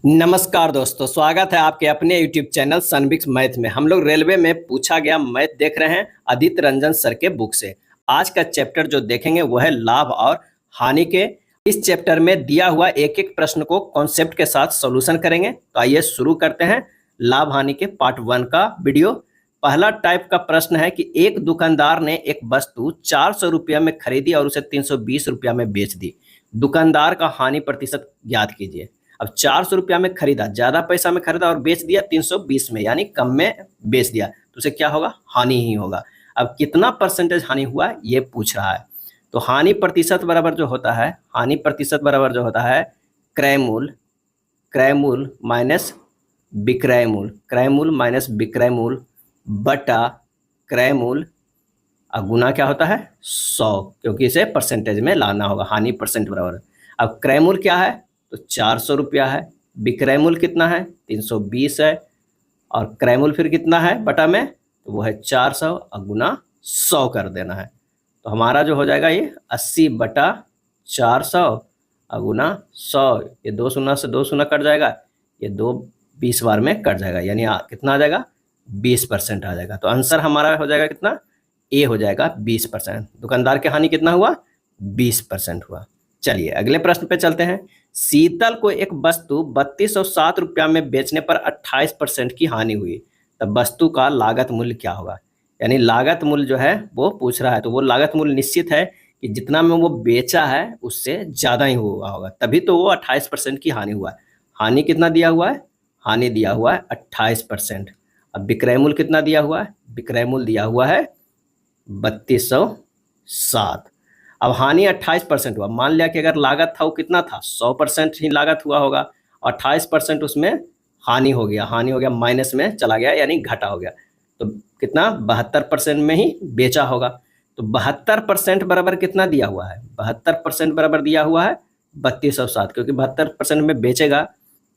नमस्कार दोस्तों, स्वागत है आपके अपने YouTube चैनल सनबिक्स मैथ में। हम लोग रेलवे में पूछा गया मैथ देख रहे हैं आदित्य रंजन सर के बुक से। आज का चैप्टर जो देखेंगे वो है लाभ और हानि के। इस चैप्टर में दिया हुआ एक एक प्रश्न को कॉन्सेप्ट के साथ सॉल्यूशन करेंगे। तो आइए शुरू करते हैं लाभ हानि के पार्ट 1 का वीडियो। पहला टाइप का प्रश्न है कि एक दुकानदार ने एक वस्तु 400 रुपया में खरीदी और उसे 320 रुपया में बेच दी। दुकानदार का हानि प्रतिशत ज्ञात कीजिए। अब 400 रुपया में खरीदा, ज्यादा पैसा में खरीदा और बेच दिया 320 में, यानी कम में बेच दिया, तो उसे क्या होगा? हानि ही होगा। अब कितना परसेंटेज हानि हुआ ये पूछ रहा है। तो हानि प्रतिशत बराबर जो होता है, हानि प्रतिशत बराबर जो होता है क्रय मूल्य, क्रय मूल्य माइनस विक्रय मूल्य, क्रय मूल्य माइनस विक्रय मूल्य बटा क्रय मूल्य गुना क्या होता है 100, क्योंकि इसे परसेंटेज में लाना होगा। हानि परसेंट बराबर। अब क्रय मूल्य क्या है? तो 400 रुपया है। विक्रय मूल्य कितना है? 320 है। और क्रय मूल्य फिर कितना है बटा में? तो वो है 400 और गुना 100 कर देना है। तो हमारा जो हो जाएगा ये 80 बटा 400 और गुना 100। ये 2 शून्य से 2 शून्य कट जाएगा, ये 2 20 बार में कट जाएगा, यानी कितना आ जाएगा? 20% आ जाएगा। तो आंसर हमारा हो जाएगा कितना? ए हो जाएगा 20%। दुकानदार की हानि कितना हुआ? 20% हुआ। चलिए अगले प्रश्न पे चलते हैं। शीतल को एक वस्तु 3207 रुपया में बेचने पर 28% की हानि हुई, तब वस्तु का लागत मूल्य क्या होगा? यानी लागत मूल्य जो है वो पूछ रहा है। तो वो लागत मूल्य निश्चित है कि जितना में वो बेचा है उससे ज़्यादा ही हुआ होगा, तभी तो वो 28% की हानि हुआ है। हानि कितना दिया हुआ है? हानि दिया हुआ है 28%। अब विक्रय मूल्य कितना दिया हुआ है? विक्रय मूल्य दिया हुआ है 3207। अब हानि 28% हुआ। मान लिया कि अगर लागत था वो कितना था? 100% ही लागत हुआ होगा, 28% उसमें हानि हो गया, हानि हो गया माइनस में चला गया, यानी घटा हो गया। तो कितना? 72% में ही बेचा होगा। तो 72% बराबर कितना दिया हुआ है? 72% बराबर दिया हुआ है 3207, क्योंकि 72% में बेचेगा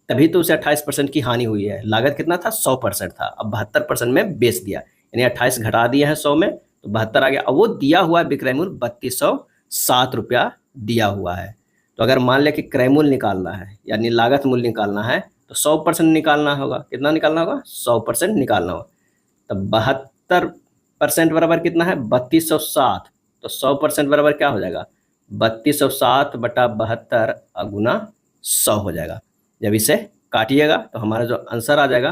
तभी तो उसे 28% की हानि हुई है। लागत कितना था? 100% था, अब 72% में बेच दिया, यानी 28 घटा दिया है 100 में, तो 72 आ गया। अब वो दिया हुआ है विक्रय मूल्य 3207 रुपया दिया हुआ है। तो अगर मान लिया कि क्रय मूल्य निकालना है यानी लागत मूल्य निकालना है तो 100% निकालना होगा। कितना निकालना होगा? 100% निकालना होगा। तब 72% बराबर कितना है? 3207। तो 100% बराबर क्या हो जाएगा? 3207 बटा 72 गुना 100 हो जाएगा। जब इसे काटिएगा तो हमारा जो आंसर आ जाएगा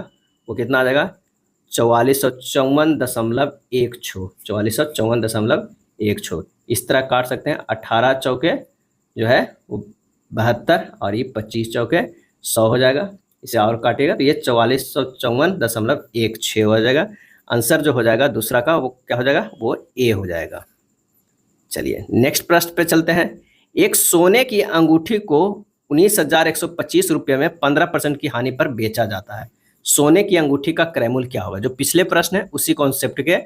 वो कितना आ जाएगा? 4454.16, 4454.16। इस तरह काट सकते हैं। 18 चौके जो है वो 72 और ये 25 चौके 100 हो जाएगा। इसे और काटिएगा तो ये 4454.16 हो जाएगा। आंसर जो हो जाएगा दूसरा का वो क्या हो जाएगा? वो ए हो जाएगा। चलिए नेक्स्ट प्रश्न पे चलते हैं। एक सोने की अंगूठी को 19,125 रुपये में 15% की हानि पर बेचा जाता है। सोने की अंगूठी का क्रय मूल्य क्या होगा? जो पिछले प्रश्न है उसी कॉन्सेप्ट के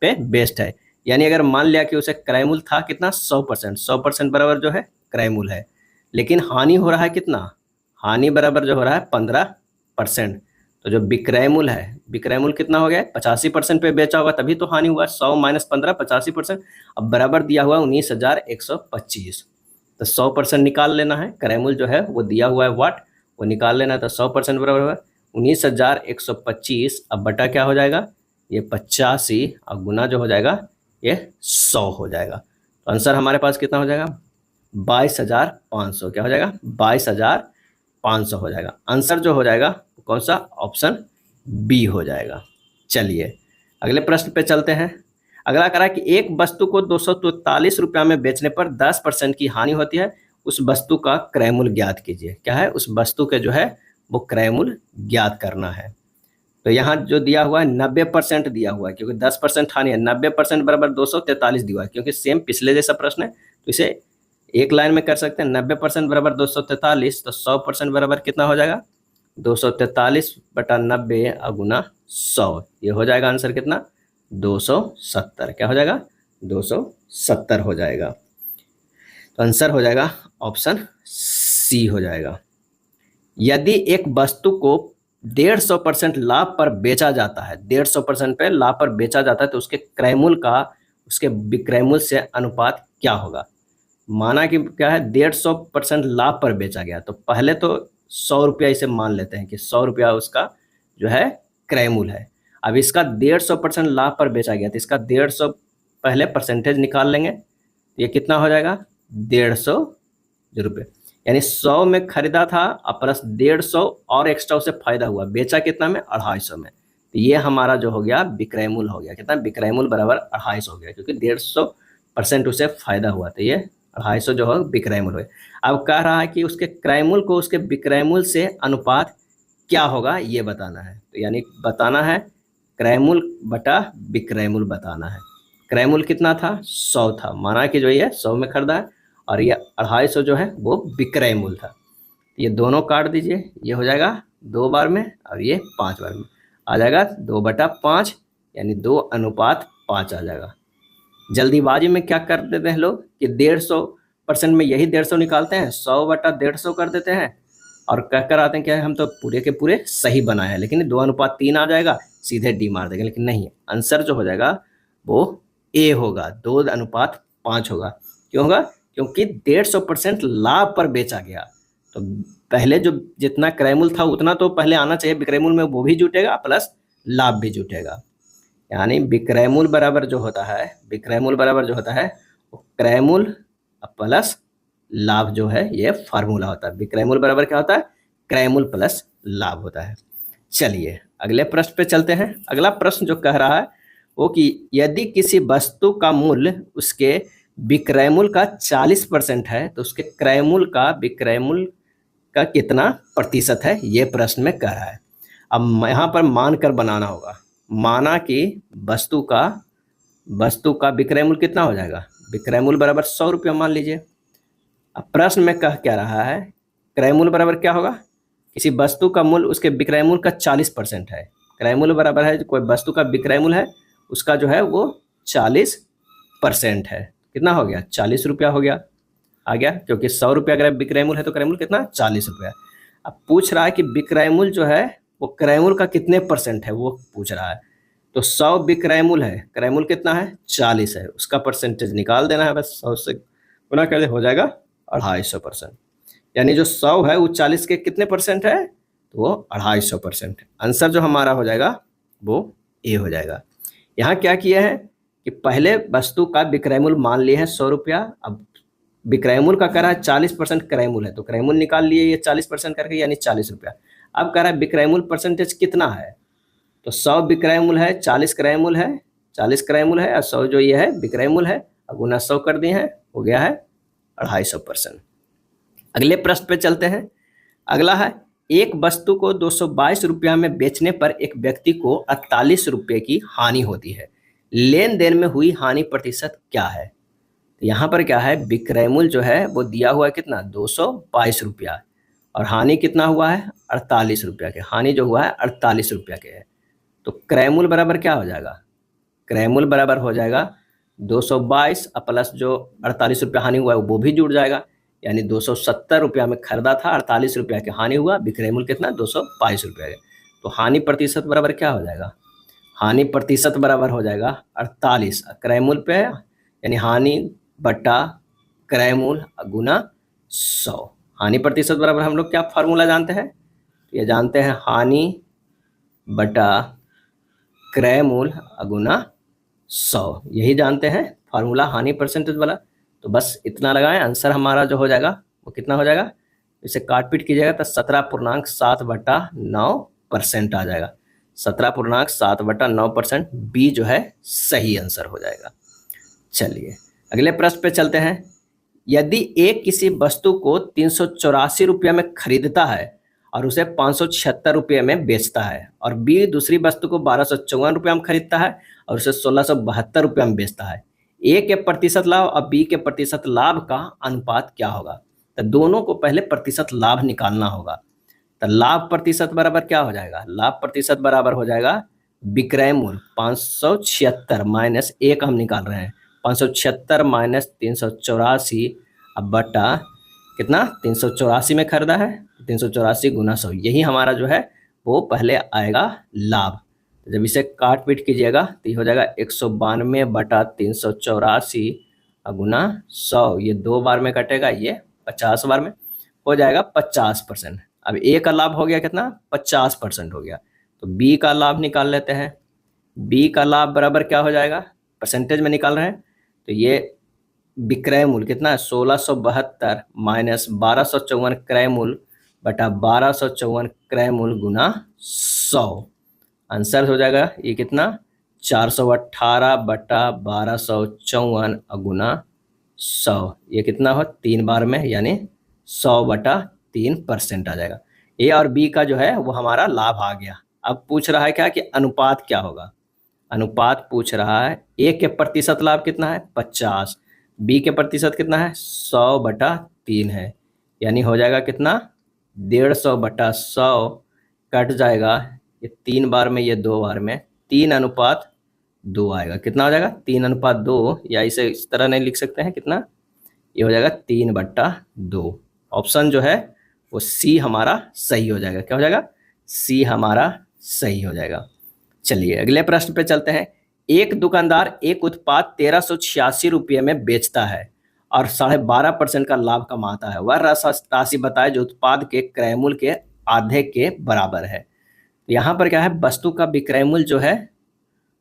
पे बेस्ड है। यानी अगर मान लिया कि उसे क्रय मूल्य था कितना? 100%, 100% बराबर जो है क्रय मूल्य है, लेकिन हानि हो रहा है कितना? हानि बराबर जो हो रहा है 15%। तो जो विक्रय मूल्य है, विक्रय मूल्य कितना हो गया? 85% पे बेचा होगा तभी तो हानि हुआ। 100 माइनस 15, 85%। अब बराबर दिया हुआ 19,125, तो 100% निकाल लेना है। क्रय मूल्य जो है वो दिया हुआ है वाट, वो निकाल लेना है। तो 100% बराबर हुआ 19,125। अब बटा क्या हो जाएगा? ये 85 और गुना जो हो जाएगा ये 100 हो जाएगा। तो आंसर हमारे पास कितना हो जाएगा? 22,500। क्या हो जाएगा? 22,500 हो जाएगा। आंसर जो हो जाएगा कौन सा? ऑप्शन बी हो जाएगा। चलिए अगले प्रश्न पे चलते हैं। अगला करा कि एक वस्तु को 243 रुपया में बेचने पर 10% की हानि होती है, उस वस्तु का क्रय मूल्य ज्ञात कीजिए। क्या है? उस वस्तु के जो है वो क्रय मूल्य ज्ञात करना है। तो यहाँ जो दिया हुआ है 90% दिया हुआ है, क्योंकि 10% हानि है। 90% बराबर 243 दिया है, क्योंकि सेम पिछले जैसा प्रश्न है तो इसे एक लाइन में कर सकते हैं। 90% बराबर 243, तो 100% बराबर कितना हो जाएगा? 243 बटा 90 गुना 100। ये हो जाएगा आंसर कितना? 270। क्या हो जाएगा? 270 हो जाएगा। तो आंसर हो जाएगा ऑप्शन सी हो जाएगा। यदि एक वस्तु को 150% लाभ पर बेचा जाता है, 150% पे लाभ पर बेचा जाता है, तो उसके क्रय मूल्य का उसके विक्रय मूल्य से अनुपात क्या होगा? माना कि क्या है? 150% लाभ पर बेचा गया, तो पहले तो 100 रुपया इसे मान लेते हैं कि 100 रुपया उसका जो है क्रय मूल्य है। अब इसका 150% लाभ पर बेचा गया तो इसका 150 पहले परसेंटेज निकाल लेंगे, ये कितना हो जाएगा 150 रुपये, यानी 100 में खरीदा था और प्लस 150 और एक्स्ट्रा उसे फायदा हुआ, बेचा कितना में 250 में, तो ये हमारा जो हो गया विक्रय मूल्य हो गया। कितना विक्रय मूल्य बराबर 250 हो गया, क्योंकि 150% उसे फायदा हुआ, तो ये 250 जो है विक्रय मूल्य है। अब कह रहा है कि उसके क्रय मूल्य को उसके विक्रय मूल्य से अनुपात क्या होगा ये बताना है, तो यानी बताना है क्रय मूल्य बटा विक्रय मूल्य बताना है। क्रय मूल्य कितना था 100 था, माना कि जो ये 100 में खरीदा है, और ये 250 जो है वो विक्रय मूल्य था। ये दोनों काट दीजिए, ये हो जाएगा 2 बार में और ये 5 बार में, आ जाएगा 2/5, यानी 2:5 आ जाएगा। जल्दीबाजी में क्या कर देते हैं लोग कि 150% में यही 150 निकालते हैं, 100/150 कर देते हैं और कह कर आते हैं क्या हम तो पूरे के पूरे सही बनाए हैं, लेकिन 2:3 आ जाएगा, सीधे डी मार देंगे, लेकिन नहीं, आंसर जो हो जाएगा वो ए होगा, 2:5 होगा। क्यों होगा? क्योंकि 150% लाभ पर बेचा गया, तो पहले जो जितना क्रय मूल्य था उतना तो पहले आना चाहिए, विक्रय मूल्य में वो भी जुटेगा प्लस लाभ भी जुटेगा, यानी विक्रय मूल्य बराबर जो होता है, विक्रय मूल्य बराबर जो होता है वो क्रय मूल्य प्लस लाभ जो है, ये फार्मूला होता है। विक्रय मूल्य बराबर क्या होता है? क्रय मूल्य प्लस लाभ होता है। चलिए अगले प्रश्न पे चलते हैं। अगला प्रश्न जो कह रहा है वो कि यदि किसी वस्तु का मूल्य उसके विक्रय मूल्य का 40% है तो उसके क्रय मूल्य का विक्रय मूल्य का कितना प्रतिशत है, ये प्रश्न में कह रहा है। अब यहाँ पर मान कर बनाना होगा, माना कि वस्तु का विक्रय मूल्य कितना हो जाएगा, विक्रय मूल्य बराबर 100 रुपया मान लीजिए। अब प्रश्न में कह क्या रहा है, क्रय मूल्य बराबर क्या होगा, किसी वस्तु का मूल्य उसके विक्रय मूल्य का 40% है। क्रय मूल्य बराबर है कोई वस्तु का विक्रय मूल्य है उसका जो है वो 40% है, कितना हो गया 40 रुपया हो गया, आ गया, क्योंकि 100 रुपया अगर विक्रय मूल्य है तो क्रय मूल्य कितना 40 रुपया। अब पूछ रहा है कि विक्रय मूल्य जो है वो क्रय मूल्य का कितने % है वो पूछ रहा है, तो 100 विक्रय मूल्य है, क्रय मूल्य कितना है 40 है, उसका परसेंटेज निकाल देना है, बस 100 से गुना कर दे हो जाएगा 250%, यानी जो 100 है वो 40 के कितने % है, तो वो 250%। आंसर जो हमारा हो जाएगा वो ए हो जाएगा। यहाँ क्या किया है कि पहले वस्तु का विक्रय मूल्य मान लिए हैं 100 रुपया, अब विक्रय मूल्य का कह रहा है 40% क्रय मूल्य है, तो क्रय मूल्य निकाल लिए ये 40% करके, यानी 40 रुपया। अब कह रहा है विक्रय मूल्य परसेंटेज कितना है, तो 100 विक्रय मूल्य है, 40 क्रय मूल्य है, 40 क्रय मूल्य है और 100 जो ये है विक्रय मूल्य है, अब गुना 100 कर दिए हैं, हो गया है 250%। अगले प्रश्न पे चलते हैं। अगला है, एक वस्तु को 222 रुपया में बेचने पर एक व्यक्ति को 48 रुपये की हानि होती है, लेन देन में हुई हानि प्रतिशत क्या है। तो यहाँ पर क्या है, विक्रय मूल्य जो है वो दिया हुआ है कितना 222 रुपया और हानि कितना हुआ है 48 रुपया के, हानि जो हुआ है 48 रुपया के है, तो क्रय मूल्य बराबर क्या हो जाएगा, क्रय मूल्य बराबर हो जाएगा 222 प्लस जो 48 रुपया हानि हुआ है वो भी जुड़ जाएगा, यानी 270 रुपया में खरीदा था, 48 रुपया के हानि हुआ, विक्रय मूल्य कितना 222 रुपया के, तो हानि प्रतिशत बराबर क्या हो जाएगा, हानि प्रतिशत बराबर हो जाएगा 48 क्रय मूल्य पे, यानी हानि बटा क्रय मूल्य गुना 100। हानि प्रतिशत बराबर हम लोग क्या फार्मूला जानते हैं, ये जानते हैं हानि बटा क्रय मूल्य गुना 100, यही जानते हैं फार्मूला हानि परसेंटेज वाला। तो बस इतना लगाएं, आंसर हमारा जो हो जाएगा वो कितना हो जाएगा, इसे काट पीट कीजिएगा तो 17.7/9% आ जाएगा, 17.7/9%, बी जो है सही आंसर हो जाएगा। चलिए अगले प्रश्न पे चलते हैं। यदि एक किसी वस्तु को 384 रुपया में खरीदता है और उसे 576 रुपये में बेचता है, और बी दूसरी वस्तु को 1254 रुपया में खरीदता है और उसे 1672 रुपया में बेचता है, ए के प्रतिशत लाभ और बी के प्रतिशत लाभ का अनुपात क्या होगा। तो दोनों को पहले प्रतिशत लाभ निकालना होगा, तो लाभ प्रतिशत बराबर क्या हो जाएगा, लाभ प्रतिशत बराबर हो जाएगा विक्रय मूल्य 576 माइनस एक हम निकाल रहे हैं, 576 माइनस 384 अब बटा कितना 384 में खरीदा है, 384 गुना 100, यही हमारा जो है वो पहले आएगा लाभ। तो जब इसे काट पीट कीजिएगा तो ये हो जाएगा 192/384 गुना 100, ये 2 बार में कटेगा, ये 50 बार में हो जाएगा 50%। अब ए का लाभ हो गया कितना, 50% हो गया। तो बी का लाभ निकाल लेते हैं। बी का लाभ बराबर क्या हो जाएगा, परसेंटेज में निकाल रहे हैं, तो ये विक्रय मूल्य कितना है, 1672 माइनस 1254 क्रय मूल्य बटा 1254 क्रय मूल्य गुना 100। आंसर हो जाएगा ये कितना, 418 बटा 1254 गुना 100। ये कितना हो, 3 बार में, यानी 100/3% आ जाएगा। ए और बी का जो है वो हमारा लाभ आ गया। अब पूछ रहा है क्या कि अनुपात क्या होगा। अनुपात पूछ रहा है, ए के प्रतिशत लाभ कितना है 50, बी के प्रतिशत कितना है 100/3 है, यानी हो जाएगा कितना 150/100 कट जाएगा, ये 3 बार में, ये 2 बार में, 3:2 आएगा। कितना हो जाएगा 3:2, या इसे इस तरह नहीं लिख सकते हैं, कितना, ये हो जाएगा 3/2। ऑप्शन जो है वो सी हमारा सही हो जाएगा। क्या हो जाएगा, सी हमारा सही हो जाएगा। चलिए अगले प्रश्न पे चलते हैं। एक दुकानदार एक उत्पाद 1386 रुपये में बेचता है और 12.5% का लाभ कमाता है। वह राशि बताए जो उत्पाद के क्रय मूल्य के आधे के बराबर है। यहाँ पर क्या है, वस्तु का विक्रय मूल्य जो है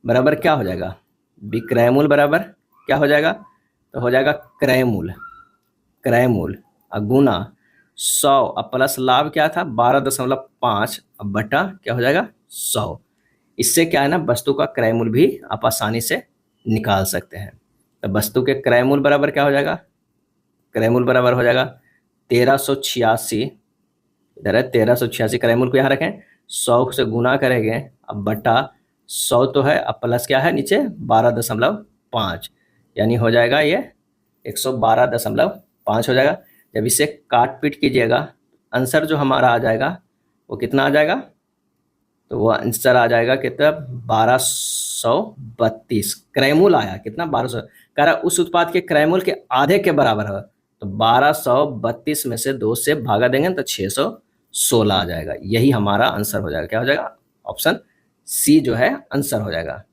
बराबर क्या हो जाएगा, विक्रय मूल्य बराबर क्या हो जाएगा, तो हो जाएगा क्रय मूल्य, क्रय मूल्य गुना 100 अब प्लस लाभ क्या था 12.5 अब बटा क्या हो जाएगा 100। इससे क्या है ना, वस्तु का क्रय मूल्य भी आप आसानी से निकाल सकते हैं। तो वस्तु के क्रय मूल्य बराबर क्या हो जाएगा, क्रय मूल्य बराबर हो जाएगा 1386, इधर है 1386, क्रय मूल्य को यहाँ रखें, 100 से गुना करेंगे, अब बटा 100 तो है, अब प्लस क्या है नीचे 12.5, यानी हो जाएगा ये 112.5 हो जाएगा। जब इसे काट पीट कीजिएगा, आंसर जो हमारा आ जाएगा वो कितना आ जाएगा, तो वो आंसर आ जाएगा कितना 1232। क्रय मूल्य आया कितना 1200, कह रहा उस उत्पाद के क्रय मूल्य के आधे के बराबर है, तो 1232 में से 2 से भागा देंगे तो 616 आ जाएगा। यही हमारा आंसर हो जाएगा। क्या हो जाएगा, ऑप्शन सी जो है आंसर हो जाएगा।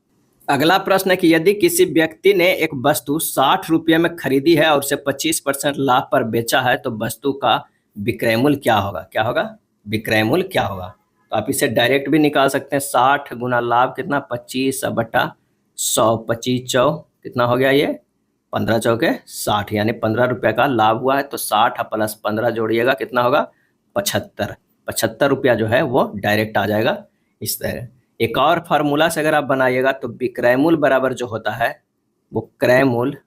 अगला प्रश्न है कि यदि किसी व्यक्ति ने एक वस्तु 60 रुपये में खरीदी है और उसे 25% लाभ पर बेचा है, तो वस्तु का विक्रय मूल्य क्या होगा, क्या होगा, विक्रय मूल्य क्या होगा। तो आप इसे डायरेक्ट भी निकाल सकते हैं, 60 गुना लाभ कितना 25 बटा 100, 25 चौ कितना हो गया, ये 15 चौके 60, यानी 15 रुपये का लाभ हुआ है। तो 60 प्लस 15 जोड़िएगा कितना होगा 75, 75 रुपया जो है वो डायरेक्ट आ जाएगा। इस तरह एक और फार्मूला से अगर आप बनाइएगा तो विक्रय मूल्य बराबर जो होता है वो क्रय मूल्य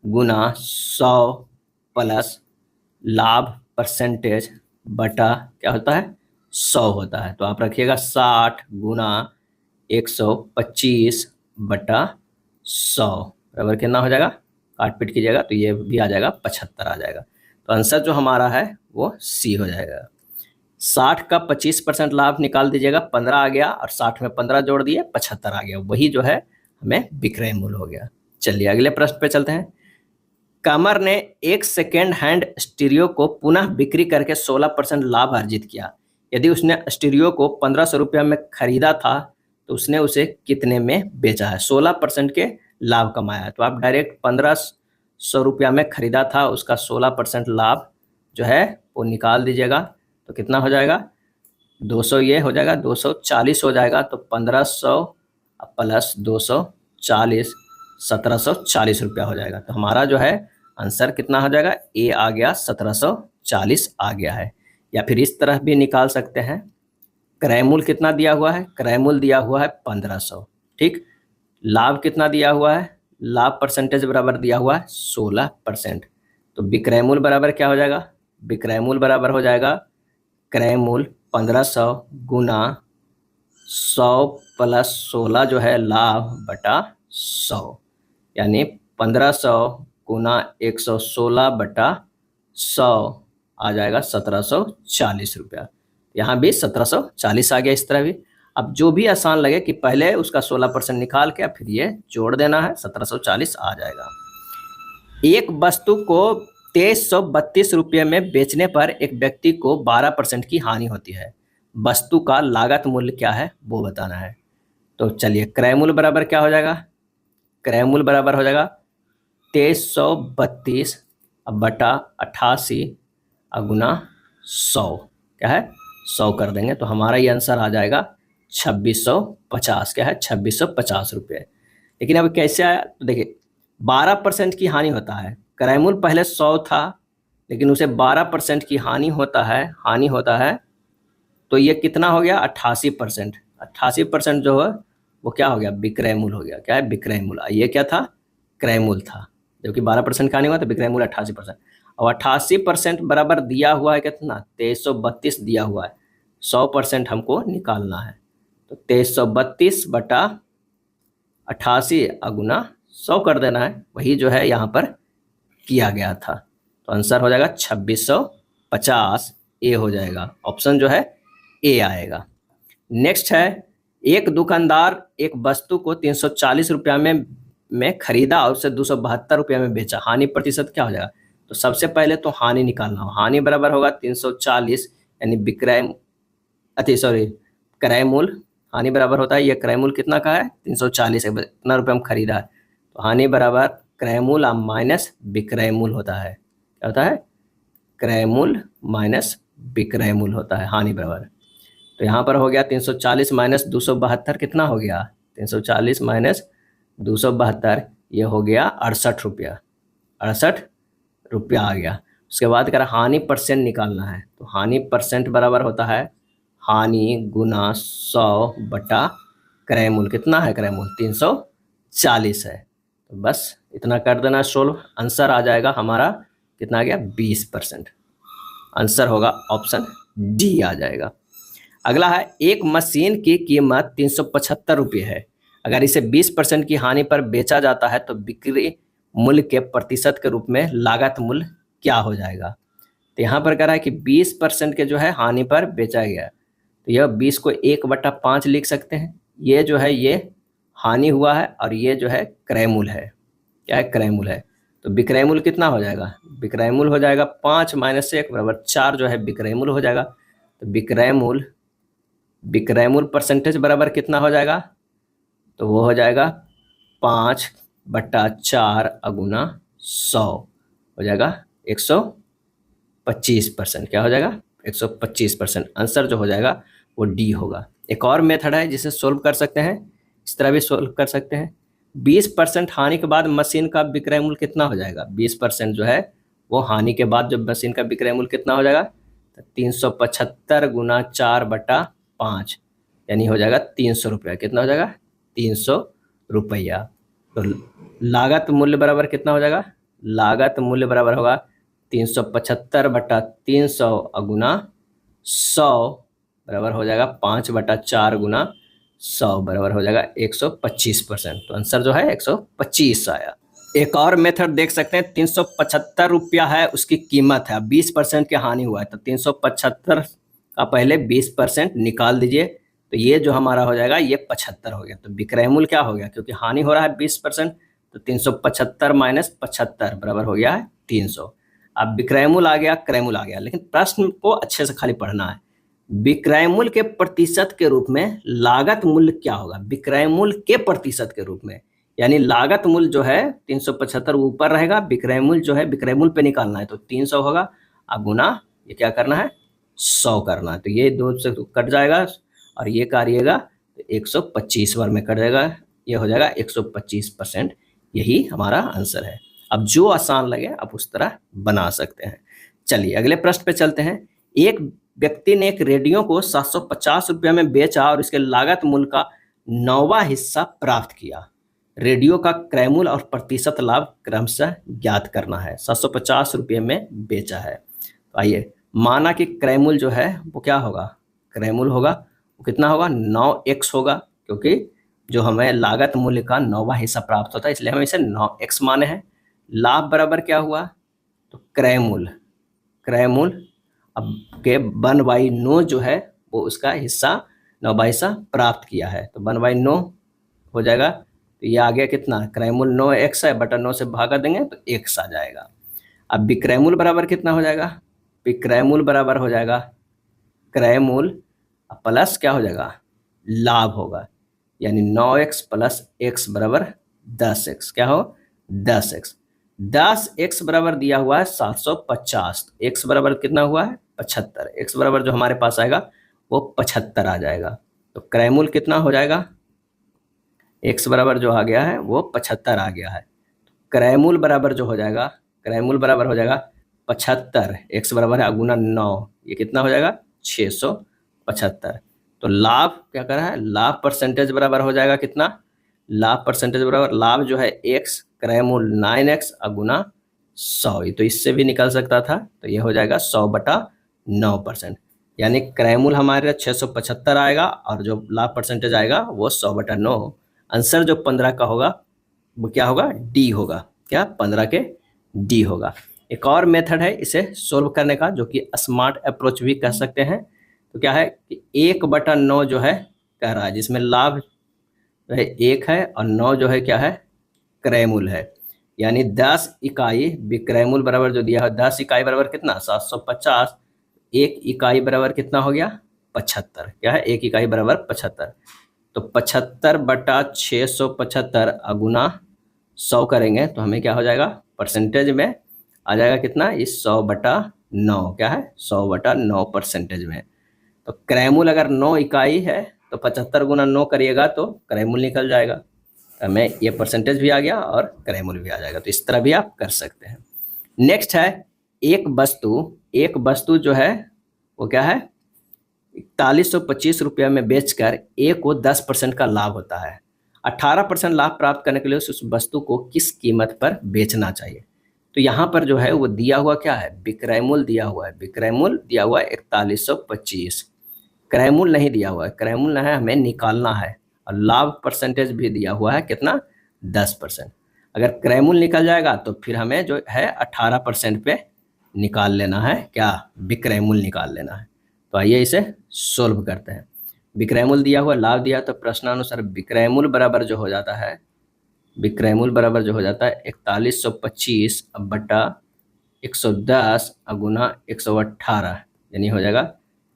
गुना 100 प्लस लाभ परसेंटेज बटा क्या होता है 100 होता है। तो आप रखिएगा 60 गुना 125 बटा 100 बराबर कितना हो जाएगा, काट पीट कीजिएगा तो ये भी आ जाएगा 75 आ जाएगा। तो आंसर जो हमारा है वो सी हो जाएगा। 60 का 25% लाभ निकाल दीजिएगा, 15 आ गया, और 60 में 15 जोड़ दिए 75 आ गया, वही जो है हमें विक्रय मूल्य हो गया। चलिए अगले प्रश्न पे चलते हैं। कमर ने एक सेकेंड हैंड स्टीरियो को पुनः बिक्री करके 16% लाभ अर्जित किया। यदि उसने स्टीरियो को 1500 रुपये में खरीदा था तो उसने उसे कितने में बेचा है। 16% के लाभ कमाया है, तो आप डायरेक्ट 1500 रुपया में खरीदा था, उसका 16% लाभ जो है वो निकाल दीजिएगा, तो कितना हो जाएगा 200, ये हो जाएगा 240 हो जाएगा। तो 1500 प्लस 240 1740 रुपया हो जाएगा। तो हमारा जो है आंसर कितना हो जाएगा, ए आ गया 1740 आ गया है। या फिर इस तरह भी निकाल सकते हैं, क्रय मूल्य कितना दिया हुआ है, क्रय मूल्य दिया हुआ है 1500, ठीक, लाभ कितना दिया हुआ है, लाभ परसेंटेज बराबर दिया हुआ है 16%। तो विक्रय मूल्य बराबर क्या हो जाएगा, विक्रय मूल्य बराबर हो जाएगा क्रय मूल्य 1500 गुना 100 प्लस 16 जो है लाभ बटा 100, यानी 1500 गुना 116 बटा 100 आ जाएगा 1740 रुपया। यहाँ भी 1740 आ गया। इस तरह भी अब जो भी आसान लगे कि पहले उसका 16% निकाल के फिर ये जोड़ देना है, 1740 आ जाएगा। एक वस्तु को 2332 रुपये में बेचने पर एक व्यक्ति को 12% की हानि होती है। वस्तु का लागत मूल्य क्या है वो बताना है। तो चलिए क्रय मूल्य बराबर क्या हो जाएगा, क्रय मूल्य बराबर हो जाएगा 2332 बटा 88 गुना 100, क्या है 100 कर देंगे तो हमारा ये आंसर आ जाएगा 2650, क्या है 2650 रुपये। लेकिन अब कैसे आया तो देखिए 12% की हानि होता है, क्रयमूल्य पहले 100 था लेकिन उसे 12% की हानि होता है तो ये कितना हो गया 88%। 88% जो है वो क्या हो गया विक्रय मूल्य हो गया, क्या है विक्रय मूल्य। ये क्या था क्रय मूल्य था, जबकि 12% का नहीं हुआ तो विक्रय मूल्य 88%। और 88% बराबर दिया हुआ है कितना 2332 दिया हुआ है, 100% हमको निकालना है तो 2332 बटा 88 गुना 100 कर देना है, वही जो है यहाँ पर किया गया था। तो आंसर हो जाएगा 2650, ए हो जाएगा, ऑप्शन जो है ए आएगा। नेक्स्ट है एक दुकानदार एक वस्तु को 340 रुपया में खरीदा और उसे 272 रुपया में बेचा, हानि प्रतिशत क्या हो जाएगा। तो सबसे पहले तो हानि निकालना हो, हानि बराबर होगा 340 यानी क्रय मूल्य, हानि बराबर होता है ये क्रय मूल्य कितना का है 340 है, इतना रुपये में खरीदा है तो हानि बराबर क्रय मूल्य माइनस विक्रय मूल्य होता है, क्या होता है क्रय मूल्य माइनस विक्रय मूल्य होता है हानि बराबर। तो यहाँ पर हो गया 340 माइनस 272 कितना हो गया 340 माइनस 272 ये हो गया 68 रुपया, 68 रुपया आ गया। उसके बाद कह रहा हानि परसेंट निकालना है तो हानि परसेंट बराबर होता है हानि गुना 100 बटा क्रय मूल्य, कितना है क्रय मूल्य 340 है। तो बस इतना कर देना सोल्व, आंसर आ जाएगा हमारा कितना आ गया 20%, आंसर होगा ऑप्शन डी आ जाएगा। अगला है एक मशीन की कीमत 375 रुपये है, अगर इसे 20% की हानि पर बेचा जाता है तो बिक्री मूल्य के प्रतिशत के रूप में लागत मूल्य क्या हो जाएगा। तो यहाँ पर कह रहा है कि 20% के जो है हानि पर बेचा गया, तो यह 20 को 1/5 लिख सकते हैं, ये जो है ये हानि हुआ है और ये जो है क्रय मूल्य है, क्या है क्रय मूल्य है। तो विक्रय मूल्य कितना हो जाएगा विक्रय मूल्य हो जाएगा 5 माइनस 1 बराबर 4 जो है विक्रय मूल्य हो जाएगा। तो विक्रय मूल्य परसेंटेज बराबर कितना हो जाएगा तो वो हो जाएगा 5/4 अगुना 100 हो जाएगा 125%, क्या हो जाएगा 125%, आंसर जो हो जाएगा वो डी होगा। एक और मेथड है जिसे सोल्व कर सकते हैं, इस तरह भी सोल्व कर सकते हैं। 20% हानि के बाद मशीन का विक्रय मूल्य कितना हो जाएगा, 20% जो है वो हानि के बाद जो मशीन का विक्रय मूल्य कितना हो जाएगा तो 375 गुना 4/5 यानी हो जाएगा 300 रुपया, कितना हो जाएगा 300 रुपया। तो लागत मूल्य बराबर कितना हो जाएगा, लागत मूल्य बराबर होगा 375 बटा 300 गुना 100 बराबर हो जाएगा 5/4 गुना 100 बराबर हो जाएगा 125%। तो आंसर जो है 125 आया। एक और मेथड देख सकते हैं 375 रुपया है उसकी कीमत है, 20% की हानि हुआ है तो 375 का पहले 20% निकाल दीजिए तो ये जो हमारा हो जाएगा ये 75 हो गया। तो विक्रय मूल्य क्या हो गया क्योंकि हानि हो रहा है 20% तो 375 माइनस 75 बराबर हो गया है 300। अब विक्रय मूल्य आ गया क्रय मूल्य आ गया, लेकिन प्रश्न को अच्छे से खाली पढ़ना है। विक्रय मूल्य के प्रतिशत के रूप में लागत मूल्य क्या होगा, विक्रय मूल्य के प्रतिशत के रूप में, यानी लागत मूल्य जो है 375 ऊपर रहेगा, विक्रय मूल्य जो है विक्रय मूल्य पे निकालना है तो 300 होगा, अब गुना ये क्या करना है 100 करना है, तो ये 2 से कट जाएगा और ये कारिएगा तो 125 बार में कट जाएगा, ये हो जाएगा 125%, यही हमारा आंसर है। अब जो आसान लगे आप उस तरह बना सकते हैं। चलिए अगले प्रश्न पे चलते हैं। एक व्यक्ति ने एक रेडियो को 750 रुपये में बेचा और इसके लागत मूल्य का 9वां हिस्सा प्राप्त किया, रेडियो का क्रय मूल्य और प्रतिशत लाभ क्रमशः ज्ञात करना है। 750 रुपये में बेचा है, तो आइए माना कि क्रय मूल्य जो है वो क्या होगा, क्रय मूल्य होगा वो कितना होगा 9x होगा, क्योंकि जो हमें लागत मूल्य का 9वां हिस्सा प्राप्त होता है इसलिए हम इसे 9x माने हैं। लाभ बराबर क्या हुआ तो क्रय मूल्य अब के 1/9 जो है वो उसका हिस्सा 9वां हिस्सा प्राप्त किया है, तो 1/9 हो जाएगा। तो ये आ गया कितना क्रय मूल्य 9x है बटा 9 से भागा देंगे तो x आ जाएगा। अब विक्रय मूल्य बराबर कितना हो जाएगा, विक्रय मूल्य बराबर हो जाएगा क्रय मूल्य प्लस क्या हो जाएगा लाभ होगा, यानी 9x प्लस x बराबर 10x, क्या हो 10x। 10x बराबर दिया हुआ है 750, x बराबर कितना हुआ है 75, x बराबर जो हमारे पास आएगा वो 75 आ जाएगा। तो क्रय मूल्य कितना हो जाएगा, x बराबर जो आ गया है वो 75 आ गया है। क्रय मूल्य बराबर जो हो जाएगा, क्रय मूल्य बराबर हो जाएगा 75, x बराबर है गुना 9, ये कितना हो जाएगा 675। तो लाभ क्या कर रहा है, लाभ परसेंटेज बराबर हो जाएगा कितना, लाभ परसेंटेज बराबर लाभ जो है x, क्रय मूल्य 9x गुना 100, तो इससे भी निकल सकता था। तो ये हो जाएगा 100/9%, यानी क्रय मूल्य हमारे 675 आएगा और जो लाभ परसेंटेज आएगा वो 100/9। आंसर जो 15 का होगा वो क्या होगा, डी होगा। क्या 15 के डी होगा। एक और मेथड है इसे सोल्व करने का जो कि स्मार्ट अप्रोच भी कह सकते हैं। तो क्या है कि 1/9 जो है कह रहा है, जिसमें लाभ जो है 1 है और 9 जो है क्या है, क्रय मूल्य है। यानी 10 इकाई विक्रय मूल्य बराबर जो दिया है 10 इकाई बराबर कितना 750, 1 इकाई बराबर कितना हो गया 75। क्या है 1 इकाई बराबर 75। तो 75/675 गुना 100 करेंगे तो हमें क्या हो जाएगा, परसेंटेज में आ जाएगा कितना, इस 100/9। क्या है 100/9 परसेंटेज में। तो क्रय मूल्य अगर 9 इकाई है तो 75 गुना 9 करिएगा तो क्रय मूल्य निकल जाएगा। तो हमें ये परसेंटेज भी आ गया और क्रय मूल्य भी आ जाएगा। तो इस तरह भी आप कर सकते हैं। नेक्स्ट है एक वस्तु जो है वो क्या है 4125 रुपया में बेचकर ए को 10% का लाभ होता है। 18% लाभ प्राप्त करने के लिए उस वस्तु को किस कीमत पर बेचना चाहिए। तो यहाँ पर जो है वो दिया हुआ क्या है, विक्रय मूल्य दिया हुआ है। विक्रय मूल्य दिया हुआ है 4125, क्रय मूल्य नहीं दिया हुआ है। क्रय मूल्य है हमें निकालना है और लाभ परसेंटेज भी दिया हुआ है कितना 10%। अगर क्रय मूल्य निकल जाएगा तो फिर हमें जो है 18% पे निकाल लेना है, क्या विक्रय मूल्य निकाल लेना है। तो आइए इसे सोल्व करते हैं। विक्रय मूल्य दिया हुआ, लाभ दिया, तो प्रश्नानुसार विक्रय मूल्य बराबर जो हो जाता है, विक्रय मूल्य बराबर जो हो जाता है 4125 बटा 110 गुना 118, यानी हो जाएगा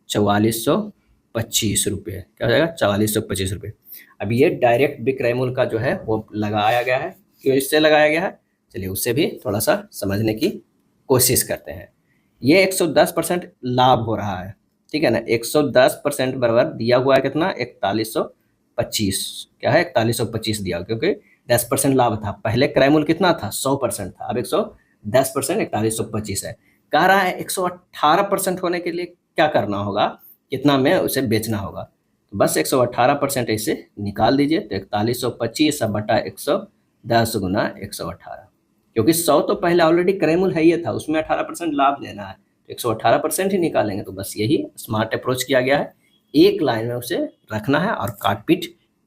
4425 रुपये। क्या हो जाएगा 4425 रुपये। अब ये डायरेक्ट विक्रय मूल्य का जो है वो लगाया गया है। क्यों इससे लगाया गया है, चलिए उससे भी थोड़ा सा समझने की कोशिश करते हैं। ये 110% लाभ हो रहा है, ठीक है ना। 110% बराबर दिया हुआ है कितना 4125। क्या है 4125 दिया हुआ, क्योंकि 10% लाभ था। पहले क्रय मूल्य कितना था 100% था, अब 110% 4125 है। कह रहा है 118% होने के लिए क्या करना होगा, कितना में उसे बेचना होगा। तो बस 118% इसे निकाल दीजिए। तो 4125 बटा 110 गुना 118, क्योंकि 100 तो पहले ऑलरेडी क्रय मूल्य है ही था, उसमें 18% लाभ लेना है तो 118% ही निकालेंगे। तो बस यही स्मार्ट अप्रोच किया गया है। एक लाइन में उसे रखना है और काट पीट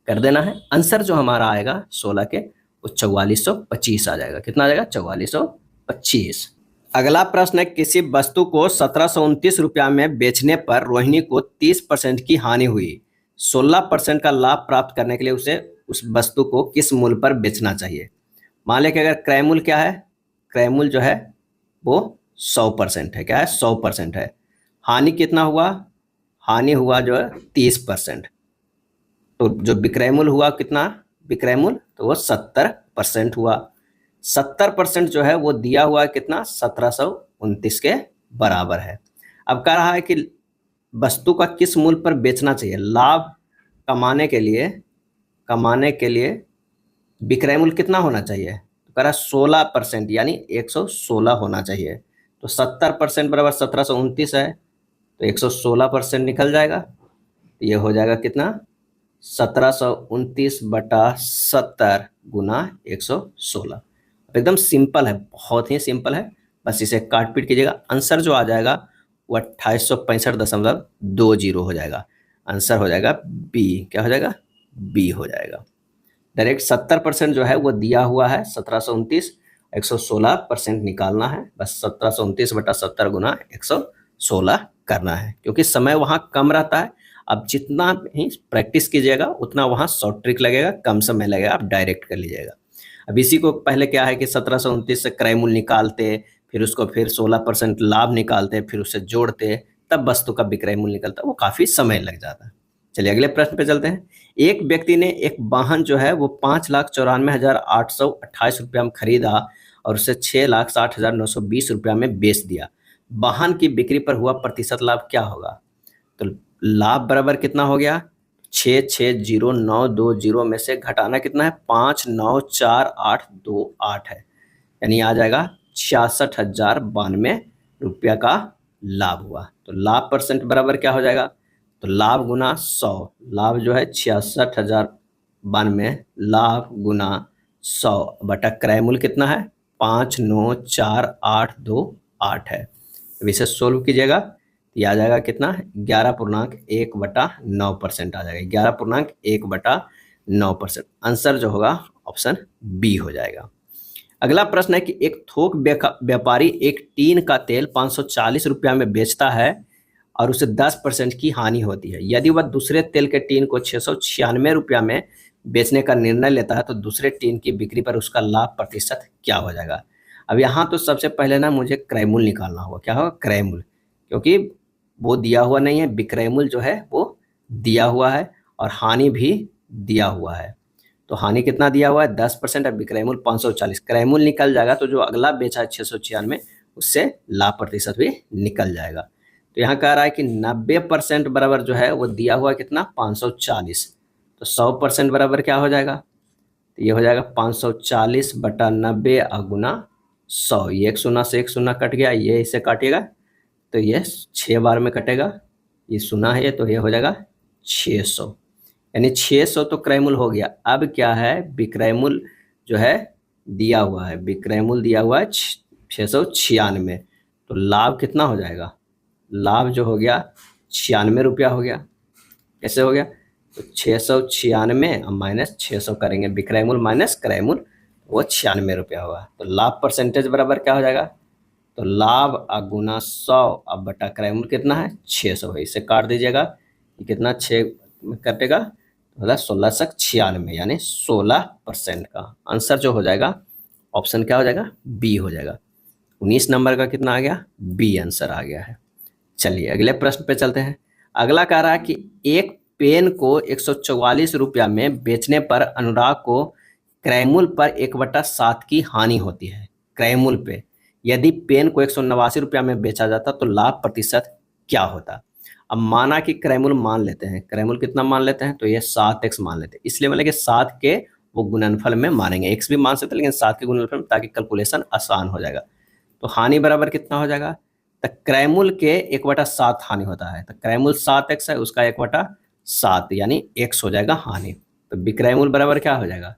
कर देना है। आंसर जो हमारा आएगा 16 के वो 4425 आ जाएगा। कितना आ जाएगा 4425। अगला प्रश्न है, किसी वस्तु को 1729 रुपया में बेचने पर रोहिणी को 30% की हानि हुई। 16% का लाभ प्राप्त करने के लिए उसे उस वस्तु को किस मूल्य पर बेचना चाहिए। मान लें कि अगर क्रय मूल्य क्या है, क्रय मूल्य जो है वो 100% है। क्या है 100% है। हानि कितना हुआ, हानि हुआ जो है 30%। तो जो विक्रय मूल्य हुआ कितना, विक्रय मूल्य तो वो 70% हुआ। 70% जो है वो दिया हुआ है कितना 1729 के बराबर है। अब कह रहा है कि वस्तु का किस मूल्य पर बेचना चाहिए। लाभ कमाने के लिए विक्रय मूल्य कितना होना चाहिए, तो कह रहा 16% यानी 116 होना चाहिए। तो 70% बराबर 1729 है, तो 116% निकल जाएगा। तो ये हो जाएगा कितना 1729 बटा 70 गुना 116। एकदम सिंपल है, बहुत ही सिंपल है। बस इसे काट पीट कीजिएगा। आंसर जो आ जाएगा वो 2865.20 हो जाएगा। आंसर हो जाएगा बी। क्या हो जाएगा बी हो जाएगा। डायरेक्ट 70% जो है वो दिया हुआ है 1729, 116% निकालना है। बस 1729 बटा 70 गुना 116 करना है, क्योंकि समय वहाँ कम रहता है। अब जितना ही प्रैक्टिस कीजिएगा उतना वहाँ शॉर्ट ट्रिक लगेगा, कम समय लगेगा, आप डायरेक्ट कर लीजिएगा। अब इसी को पहले क्या है कि 1729 से क्रय मूल्य निकालते, फिर उसको फिर 16% लाभ निकालते, फिर उसे जोड़ते, तब वस्तु का विक्रय मूल्य निकलता, वो काफ़ी समय लग जाता है। चलिए अगले प्रश्न पे चलते हैं। एक व्यक्ति ने एक वाहन जो है वो 5,94,828 रुपया में खरीदा और उसे 6,60,920 रुपया में बेच दिया। वाहन की बिक्री पर हुआ प्रतिशत लाभ क्या होगा? तो लाभ बराबर कितना हो गया, 660920 में से घटाना कितना है, 594828 है, यानी आ जाएगा 66,092 रुपया का लाभ हुआ। तो लाभ परसेंट बराबर क्या हो जाएगा, तो लाभ गुना 100, लाभ जो है 66,092, लाभ गुना 100 बटा क्रय मूल्य कितना है, 594828 है। अब इसे सोल्व कीजिएगा, ये आ जाएगा कितना, 11.1/9% आ जाएगा, 11.1/9%। आंसर जो होगा ऑप्शन बी हो जाएगा। अगला प्रश्न है कि एक थोक व्यापारी एक टीन का तेल 540 रुपया में बेचता है और उसे 10% की हानि होती है। यदि वह दूसरे तेल के टीन को 696 रुपया में बेचने का निर्णय लेता है तो दूसरे टीन की बिक्री पर उसका लाभ प्रतिशत क्या हो जाएगा? अब यहाँ तो सबसे पहले ना मुझे क्रय मूल्य निकालना होगा। क्या होगा, क्रय मूल्य, क्योंकि वो दिया हुआ नहीं है, विक्रय मूल्य जो है वो दिया हुआ है और हानि भी दिया हुआ है। तो हानि कितना दिया हुआ है, 10%, और विक्रय मूल्य 540। क्रय मूल्य निकल जाएगा तो जो अगला बेचा है 696, उससे लाभ प्रतिशत भी निकल जाएगा। तो यहाँ कह रहा है कि 90% बराबर जो है वो दिया हुआ है कितना, 540। तो 100% बराबर क्या हो जाएगा, तो ये हो जाएगा 540/90 गुना 100। ये एक शून्य से एक शून्य कट गया, ये इसे काटिएगा तो ये 6 बार में कटेगा, ये शून्य है तो ये हो जाएगा 600, यानी 600 तो क्रय मूल्य हो गया। अब क्या है, विक्रय मूल्य जो है दिया हुआ है, विक्रय मूल्य दिया हुआ है 696। तो लाभ कितना हो जाएगा, लाभ जो हो गया 96 रुपया हो गया। कैसे हो गया, तो 696 माइनस 600 करेंगे, विक्रय मूल्य माइनस क्रय मूल्य, वो 96 रुपया होगा। तो लाभ परसेंटेज बराबर क्या हो जाएगा, तो लाभ गुना 100 अब बटा क्रय मूल्य कितना है, 600 है, इसे काट दीजिएगा, ये कितना 6 में कटेगा, तो 1696, यानी 16% का आंसर जो हो जाएगा ऑप्शन क्या हो जाएगा, बी हो जाएगा। 19 नंबर का कितना आ गया, बी आंसर आ गया है। चलिए अगले प्रश्न पे चलते हैं। अगला कह रहा है कि एक पेन को 144 रुपया में बेचने पर अनुराग को क्रय मूल्य पर 1/7 की हानि होती है। क्रय मूल्य पे यदि पेन को 189 रुपया में बेचा जाता तो लाभ प्रतिशत क्या होता? अब माना कि क्रय मूल्य मान लेते हैं, क्रय मूल्य कितना मान लेते हैं, तो ये 7x मान लेते हैं, इसलिए बोले कि 7 के वो गुणनफल में मानेंगे, x भी मान सकते हैं लेकिन 7 के गुणनफल में, ताकि कैलकुलेशन आसान हो जाएगा। तो हानि बराबर कितना हो जाएगा, तो क्रय मूल्य के 1/7 हानि होता है, तो क्रय मूल्य 7x है, उसका 1/7 यानी x हो जाएगा हानि। तो विक्रय मूल्य बराबर क्या हो जाएगा,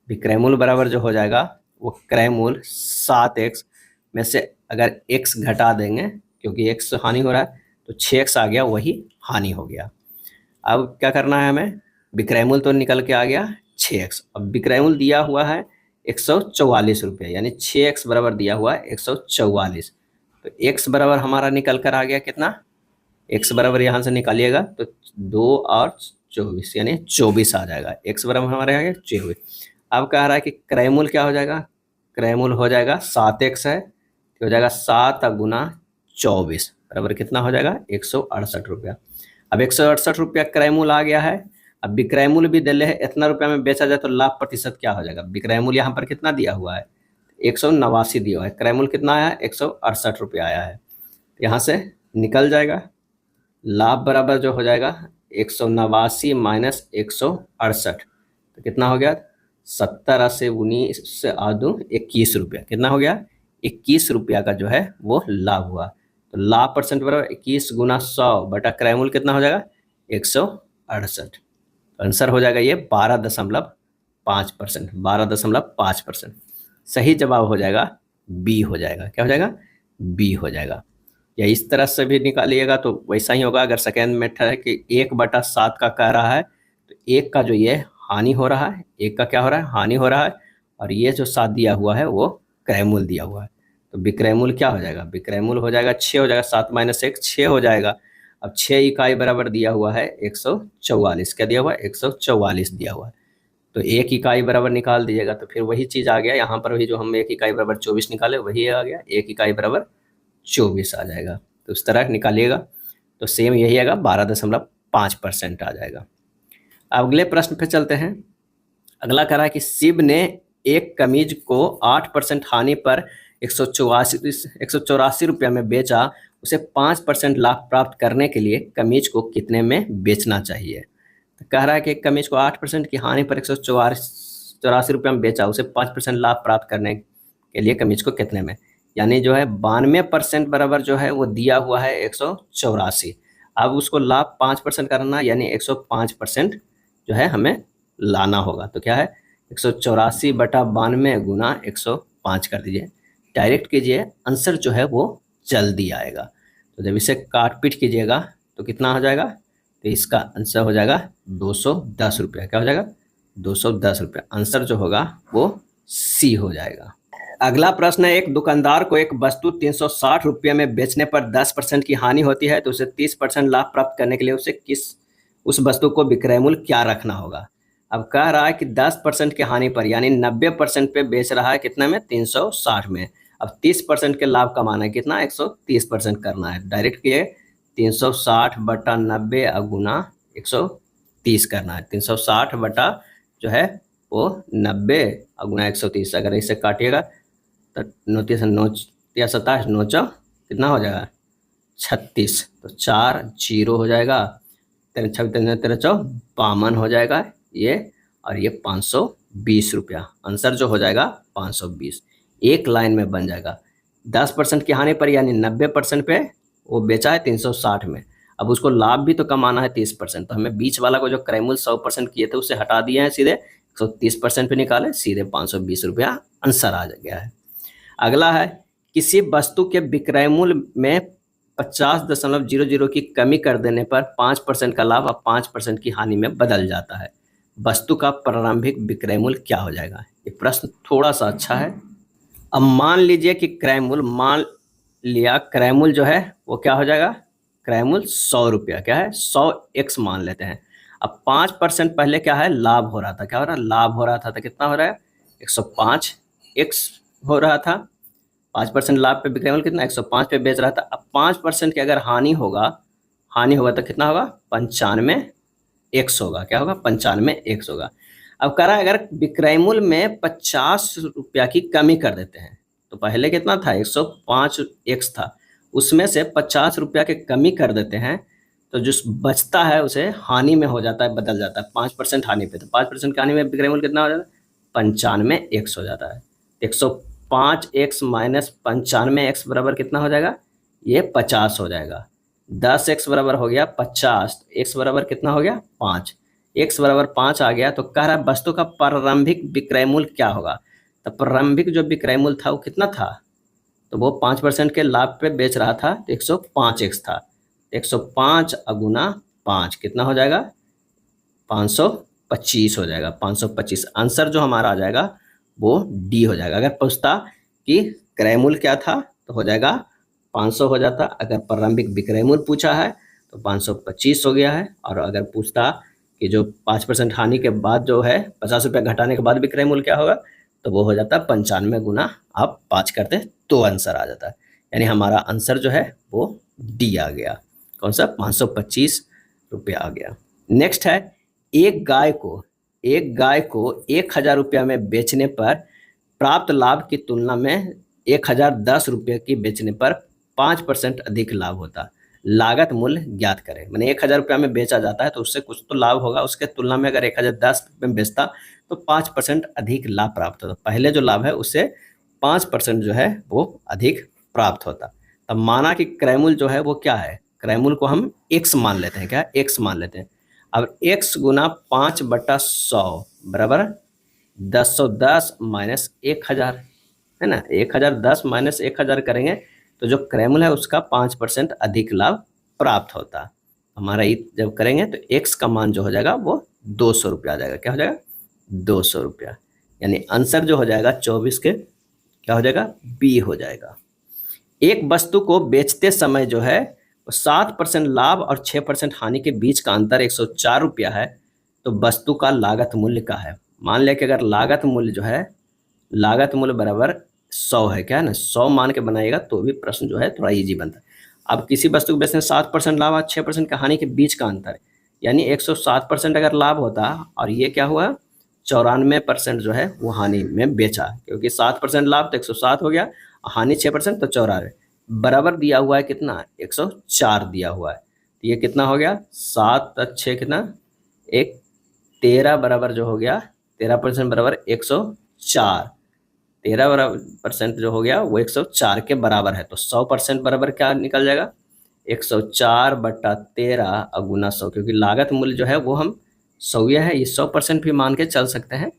विक्रय मूल्य बराबर जो हो जाएगा वो क्रय मूल्य 7x में से अगर x घटा देंगे, क्योंकि x हानि हो रहा है, तो 6x आ गया, वही हानि हो गया। अब क्या करना है हमें, विक्रय मूल्य तो निकल के आ गया 6x, अब विक्रय मूल्य दिया हुआ है 144 रुपये, यानी 6x बराबर दिया हुआ है 144। तो x बराबर हमारा निकल कर आ गया कितना, x बराबर यहाँ से निकालिएगा तो 2 और 24 यानी 24 आ जाएगा, x बराबर हमारे आ गया 24। अब कह रहा है कि क्रय मूल्य क्या हो जाएगा, क्रय मूल्य हो जाएगा 7x है, तो हो जाएगा 7 गुना 24 बराबर कितना हो जाएगा, 168 रुपया। अब 168 रुपया क्रय मूल्य आ गया है। अब विक्रय मूल्य भी दिले है, इतना रुपया में बेचा जाए तो लाभ प्रतिशत क्या हो जाएगा, विक्रय मूल्य यहाँ पर कितना दिया हुआ है, 189 दिया हुआ है, क्रय मूल्य कितना आया है, 168 रुपया आया है, यहाँ से निकल जाएगा, लाभ बराबर जो हो जाएगा 189 माइनस 168, तो कितना हो गया, 70 से 19 से 21 रुपया, कितना हो गया, 21 रुपया का जो है वो लाभ हुआ। तो लाभ परसेंट बराबर 21 गुना 100 बटा क्रय मूल्य कितना हो जाएगा, 168। आंसर हो जाएगा ये 12.5%, 12.5%। सही जवाब हो जाएगा बी हो जाएगा, क्या हो जाएगा, बी हो जाएगा। या इस तरह से भी निकालिएगा तो वैसा ही होगा। अगर सेकेंड मेथड है कि 1/7 का कह रहा है, तो 1 का जो ये हानि हो रहा है, 1 का क्या हो रहा है, हानि हो रहा है, और ये जो 7 दिया हुआ है वो क्रय मूल्य दिया हुआ है। तो विक्रय मूल्य क्या हो जाएगा, विक्रय मूल्य हो जाएगा 6 हो जाएगा, 7 माइनस 1 6 हो जाएगा। अब 6 इकाई बराबर दिया हुआ है 144, क्या दिया हुआ है, 144 दिया हुआ है। तो 1 इकाई बराबर निकाल दीजिएगा तो फिर वही चीज़ आ गया, यहाँ पर भी जो हम 1 इकाई बराबर 24 निकाले वही आ गया, 1 इकाई बराबर 24 आ जाएगा। तो उस तरह निकालिएगा तो सेम यही आएगा, 12.5% आ जाएगा। अगले प्रश्न पे चलते हैं। अगला कह रहा है कि शिव ने एक कमीज को 8% हानि पर ₹184 में बेचा, उसे 5% लाभ प्राप्त करने के लिए कमीज को कितने में बेचना चाहिए। तो कह रहा है कि कमीज को 8% की हानि पर ₹184 में बेचा, उसे 5% लाभ प्राप्त करने के लिए कमीज को कितने में, यानी जो है 92% बराबर जो है वो दिया हुआ है 184। अब उसको लाभ 5% करना, यानी 105% जो है हमें लाना होगा। तो क्या है 184/92 गुना 105 कर दीजिए, डायरेक्ट कीजिए, आंसर जो है वो जल्दी आएगा। तो जब इसे काट पीट कीजिएगा तो कितना हो जाएगा, तो इसका आंसर हो जाएगा 210 रुपया। क्या हो जाएगा 210 रुपया, आंसर जो होगा वो सी हो जाएगा। अगला प्रश्न है, एक दुकानदार को एक वस्तु 360 रुपये में बेचने पर 10% की हानि होती है, तो उसे 30% लाभ प्राप्त करने के लिए उस वस्तु को विक्रय मूल्य क्या रखना होगा। अब कह रहा है कि 10% की हानि पर, यानी 90% पे बेच रहा है कितने में, 360 में। अब 30% के लाभ कमाना है कितना, 130% करना है। डायरेक्ट किए 360/90 गुना 130 करना है। 360 बटा जो है वो 90 गुना 130, अगर इसे काटिएगा तो 9 9 कितना हो जाएगा 36, तो 4 0 हो जाएगा, 13 52 हो जाएगा ये, और ये 520 रुपया, आंसर जो हो जाएगा 520, एक लाइन में बन जाएगा। 10% की हानि पर, यानी 90% पे वो बेचा है 360 में, अब उसको लाभ भी तो कमाना है 30%, तो हमें बीच वाला को जो क्रय मूल्य 100% किए थे उसे हटा दिए हैं, सीधे 130% पे निकाले, सीधे 520 रुपया आंसर आ गया है। अगला है, किसी वस्तु के विक्रय मूल्य में 50.00 की कमी कर देने पर 5% का लाभ अब 5% की हानि में बदल जाता है। वस्तु का प्रारंभिक विक्रय मूल्य क्या हो जाएगा। ये प्रश्न थोड़ा सा अच्छा है। अब मान लीजिए कि क्रय मूल्य जो है वो क्या हो जाएगा, क्रय मूल्य 100 रुपया, क्या है 100x मान लेते हैं। अब 5% पहले क्या है, लाभ हो रहा था, क्या हो रहा है, लाभ हो रहा था, तो कितना हो रहा है 105x हो रहा था। 5% लाभ पे विक्रय मूल्य कितना, 105 पे बेच रहा था। अब 5% की अगर हानि होगा तो कितना होगा, 95x होगा, क्या होगा 95x होगा। अब कह रहा है अगर विक्रय मूल्य में 50 रुपया की कमी कर देते हैं, तो पहले कितना था 105x था, उसमें से 50 रुपया की कमी कर देते हैं, तो जो बचता है उसे हानि में हो जाता है, बदल जाता है 5% हानि पे, तो 5% की हानि में विक्रय मूल्य कितना हो जाता है 95x हो जाता है। 105x माइनस 95x बराबर कितना हो जाएगा, ये 50 हो जाएगा। 10x बराबर हो गया 50, x बराबर कितना हो गया 5, x बराबर 5 आ गया। तो कह रहा है वस्तु का प्रारंभिक विक्रय मूल्य क्या होगा। तो प्रारंभिक जो विक्रय मूल्य था वो कितना था, तो वो 5% के लाभ पे बेच रहा था, तो 105x था, 105 गुना 5 कितना हो जाएगा 525 हो जाएगा, 525। आंसर जो हमारा आ जाएगा वो डी हो जाएगा। अगर पूछता कि क्रय मूल्य क्या था तो हो जाएगा 500 हो जाता, अगर प्रारंभिक विक्रय मूल्य पूछा है तो 525 हो गया है, और अगर पूछता कि जो 5% हानि के बाद जो है 50 रुपया घटाने के बाद विक्रय मूल्य क्या होगा, तो वो हो जाता 95 गुना आप 5 करते तो आंसर आ जाता है। यानी हमारा आंसर जो है वो डी आ गया, कौन सा 525 रुपया आ गया। नेक्स्ट है, एक गाय को 1000 रुपया में बेचने पर प्राप्त लाभ की तुलना में 1010 रुपये की बेचने पर 5% अधिक लाभ होता, लागत मूल्य ज्ञात करें। मैंने 1000 रुपया में बेचा जाता है तो उससे कुछ तो लाभ होगा, उसके तुलना में अगर 1010 में बेचता तो 5% अधिक लाभ प्राप्त होता, पहले जो लाभ है उससे 5% जो है वो अधिक प्राप्त होता। तब माना कि क्रय मूल्य जो है वो क्या है, क्रय मूल्य को हम x मान लेते हैं, क्या x मान लेते हैं। अब x गुना 5/100 बराबर 1010 माइनस 1000 है ना, 1010 माइनस 1000 करेंगे तो जो क्रय मूल्य है उसका 5% अधिक लाभ प्राप्त होता। हमारा जब करेंगे तो x का मान जो हो जाएगा वो 200 रुपया आ जाएगा, क्या हो जाएगा 200 रुपया, यानी आंसर जो हो जाएगा 24 के क्या हो जाएगा बी हो जाएगा। एक वस्तु को बेचते समय जो है 7% लाभ और 6% हानि के बीच का अंतर 104 रुपया है, तो वस्तु का लागत मूल्य का है। मान लिया कि अगर लागत मूल्य बराबर 100 है, क्या है ना 100 मान के बनाएगा तो भी प्रश्न जो है थोड़ा इजी बनता है। अब किसी वस्तु को बेचने 7% लाभ और 6% का हानि के बीच का अंतर, यानी 107% अगर लाभ होता और ये क्या हुआ 94% जो है वो हानि में बेचा, क्योंकि 7% लाभ तो 107 हो गया हानि 6% तो 94 बराबर दिया हुआ है कितना, 104 दिया हुआ है। तो ये कितना हो गया, 7 और 6 कितना, एक 13 बराबर जो हो गया 13% बराबर 104। 13 बराबर % जो हो गया वो 104 के बराबर है। तो 100% बराबर क्या निकल जाएगा, 104/13 और गुना 100, क्योंकि लागत मूल्य जो है वो हम 100 है, ये 100% भी मान के चल सकते हैं। तो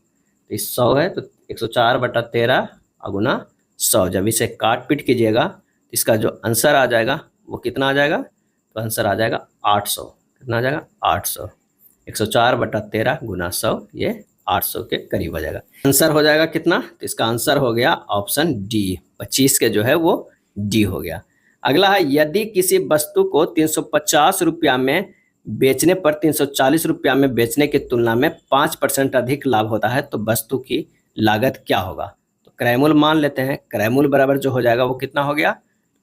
इस 100 है तो 104/13 और गुना 100। जब इसे काट पीट कीजिएगा तो इसका जो आंसर आ जाएगा वो कितना आ जाएगा, तो आंसर आ जाएगा 800। कितना आ जाएगा, 800। 104/13 गुना 100 ये 800 के करीब हो जाएगा। आंसर हो जाएगा कितना, तो इसका आंसर हो गया ऑप्शन डी, 25 के जो है वो डी हो गया। अगला है, यदि किसी वस्तु को 350 रुपया में बेचने पर 340 रुपया में बेचने की तुलना में 5% अधिक लाभ होता है तो वस्तु की लागत क्या होगा। तो क्रय मूल्य मान लेते हैं, क्रय मूल्य बराबर जो हो जाएगा वो कितना हो गया,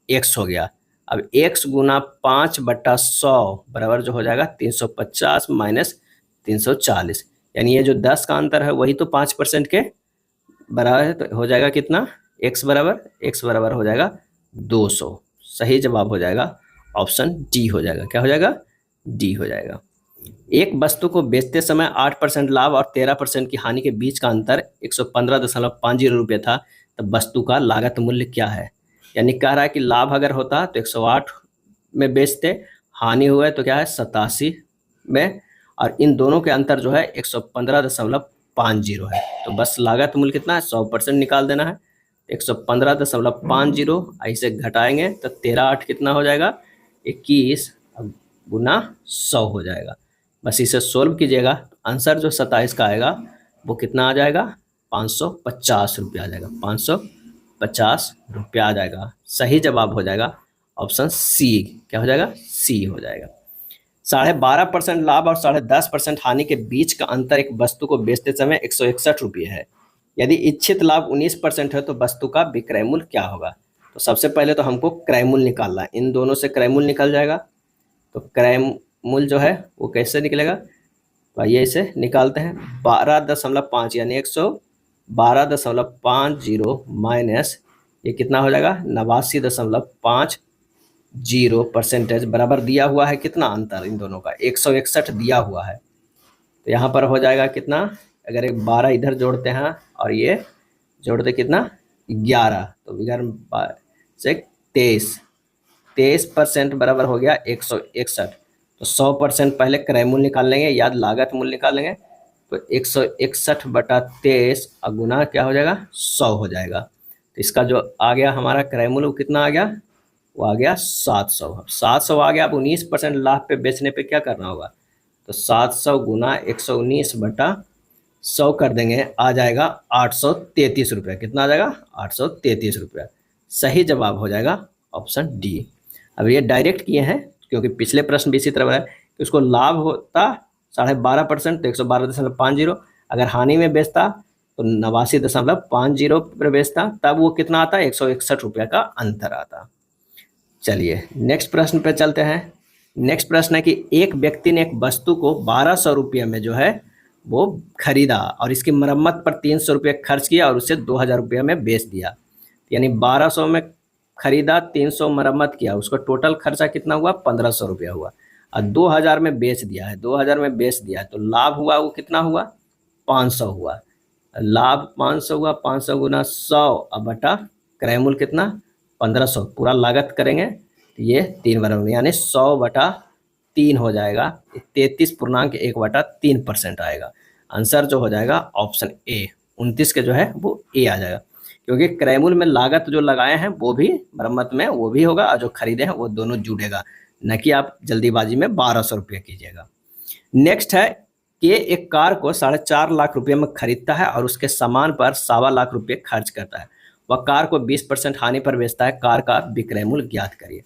x हो गया। अब x गुना 5/100 बराबर जो हो जाएगा 350 माइनस 340, यानी ये जो 10 का अंतर है वही तो 5% के बराबर है। तो हो जाएगा कितना, x बराबर हो जाएगा 200। सही जवाब हो जाएगा ऑप्शन डी हो जाएगा। क्या हो जाएगा, डी हो जाएगा। एक वस्तु को बेचते समय 8% लाभ और 13% की हानि के बीच का अंतर 115.50 रुपये था, तब वस्तु का लागत मूल्य क्या है। यानी कह रहा है कि लाभ अगर होता तो 108 में बेचते, हानि हुआ तो क्या है 87 में, और इन दोनों के अंतर जो है 115.50 है। तो बस लागत मूल्य कितना है, 100% निकाल देना है। 115.50 ऐसे घटाएंगे तो 13×8 कितना हो जाएगा, 21 गुना 100 हो जाएगा। बस इसे सोल्व कीजिएगा, आंसर जो 27 का आएगा वो कितना आ जाएगा, 550 रुपया आ जाएगा, 550 रुपया आ जाएगा। सही जवाब हो जाएगा ऑप्शन सी। क्या हो जाएगा, सी हो जाएगा। 12.5% लाभ और 10.5% हानि के बीच का अंतर एक वस्तु को बेचते समय 161 रुपये है। यदि इच्छित लाभ 19% है तो वस्तु का विक्रय मूल्य क्या होगा। तो सबसे पहले तो हमको क्रय मूल्य निकालना है, इन दोनों से क्रय मूल्य निकल जाएगा। तो क्रय मूल्य जो है वो कैसे निकलेगा, तो आइए इसे निकालते हैं। 12.5 यानी 112.50 माइनस ये कितना हो जाएगा, 89.50% बराबर दिया हुआ है कितना अंतर इन दोनों का, 161 दिया हुआ है। तो यहाँ पर हो जाएगा कितना, अगर एक 12 इधर जोड़ते हैं और ये जोड़ते कितना 11, तो 11 से 23% बराबर हो गया 161। तो 100% पहले क्रय मूल्य निकाल लेंगे, याद लागत मूल्य निकाल लेंगे। तो 161/23 और गुना क्या हो जाएगा 100 हो जाएगा। तो इसका जो आ गया हमारा क्रय मूल्य वो कितना आ गया, वो आ गया 700। अब 700 आ गया। अब 19% लाभ पे बेचने पे क्या करना होगा, तो 700 गुना 119/100 कर देंगे, आ जाएगा 833 रुपये। कितना आ जाएगा, 833 रुपये। सही जवाब हो जाएगा ऑप्शन डी। अब ये डायरेक्ट किए हैं क्योंकि पिछले प्रश्न भी इसी तरह है कि उसको लाभ होता 12.5% तो 112.50, अगर हानि में बेचता तो 89.50 पर बेचता, तब वो कितना आता है 161 रुपये का अंतर आता। चलिए नेक्स्ट प्रश्न पे चलते हैं। नेक्स्ट प्रश्न है कि एक व्यक्ति ने एक वस्तु को 1200 रुपये में जो है वो खरीदा और इसकी मरम्मत पर 300 रुपये खर्च किया और उसे 2000 रुपये में बेच दिया। यानी 1200 में खरीदा, 300 मरम्मत किया, उसका टोटल खर्चा कितना हुआ, 1500 रुपया हुआ, और 2000 में बेच दिया है, 2000 में बेच दिया तो लाभ हुआ वो कितना हुआ, 500 हुआ। लाभ 500 हुआ, 500 गुना 100 अब बटा क्रय मूल्य कितना 1500, पूरा लागत करेंगे तो ये 3 बराबर यानी 100/3 हो जाएगा, 33.1/3% आएगा। आंसर जो हो जाएगा ऑप्शन ए, 29 के जो है वो ए आ जाएगा, क्योंकि क्रय मूल्य में लागत जो लगाए हैं वो भी मरम्मत में वो भी होगा और जो खरीदे हैं वो दोनों जुड़ेगा, न कि आप जल्दीबाजी में 1200 रुपये कीजिएगा। नेक्स्ट है कि एक कार को 4.5 लाख रुपये में खरीदता है और उसके सामान पर 1.25 लाख रुपये खर्च करता है। वह कार को 20% हानि पर बेचता है, कार का विक्रय मूल्य ज्ञात करिए।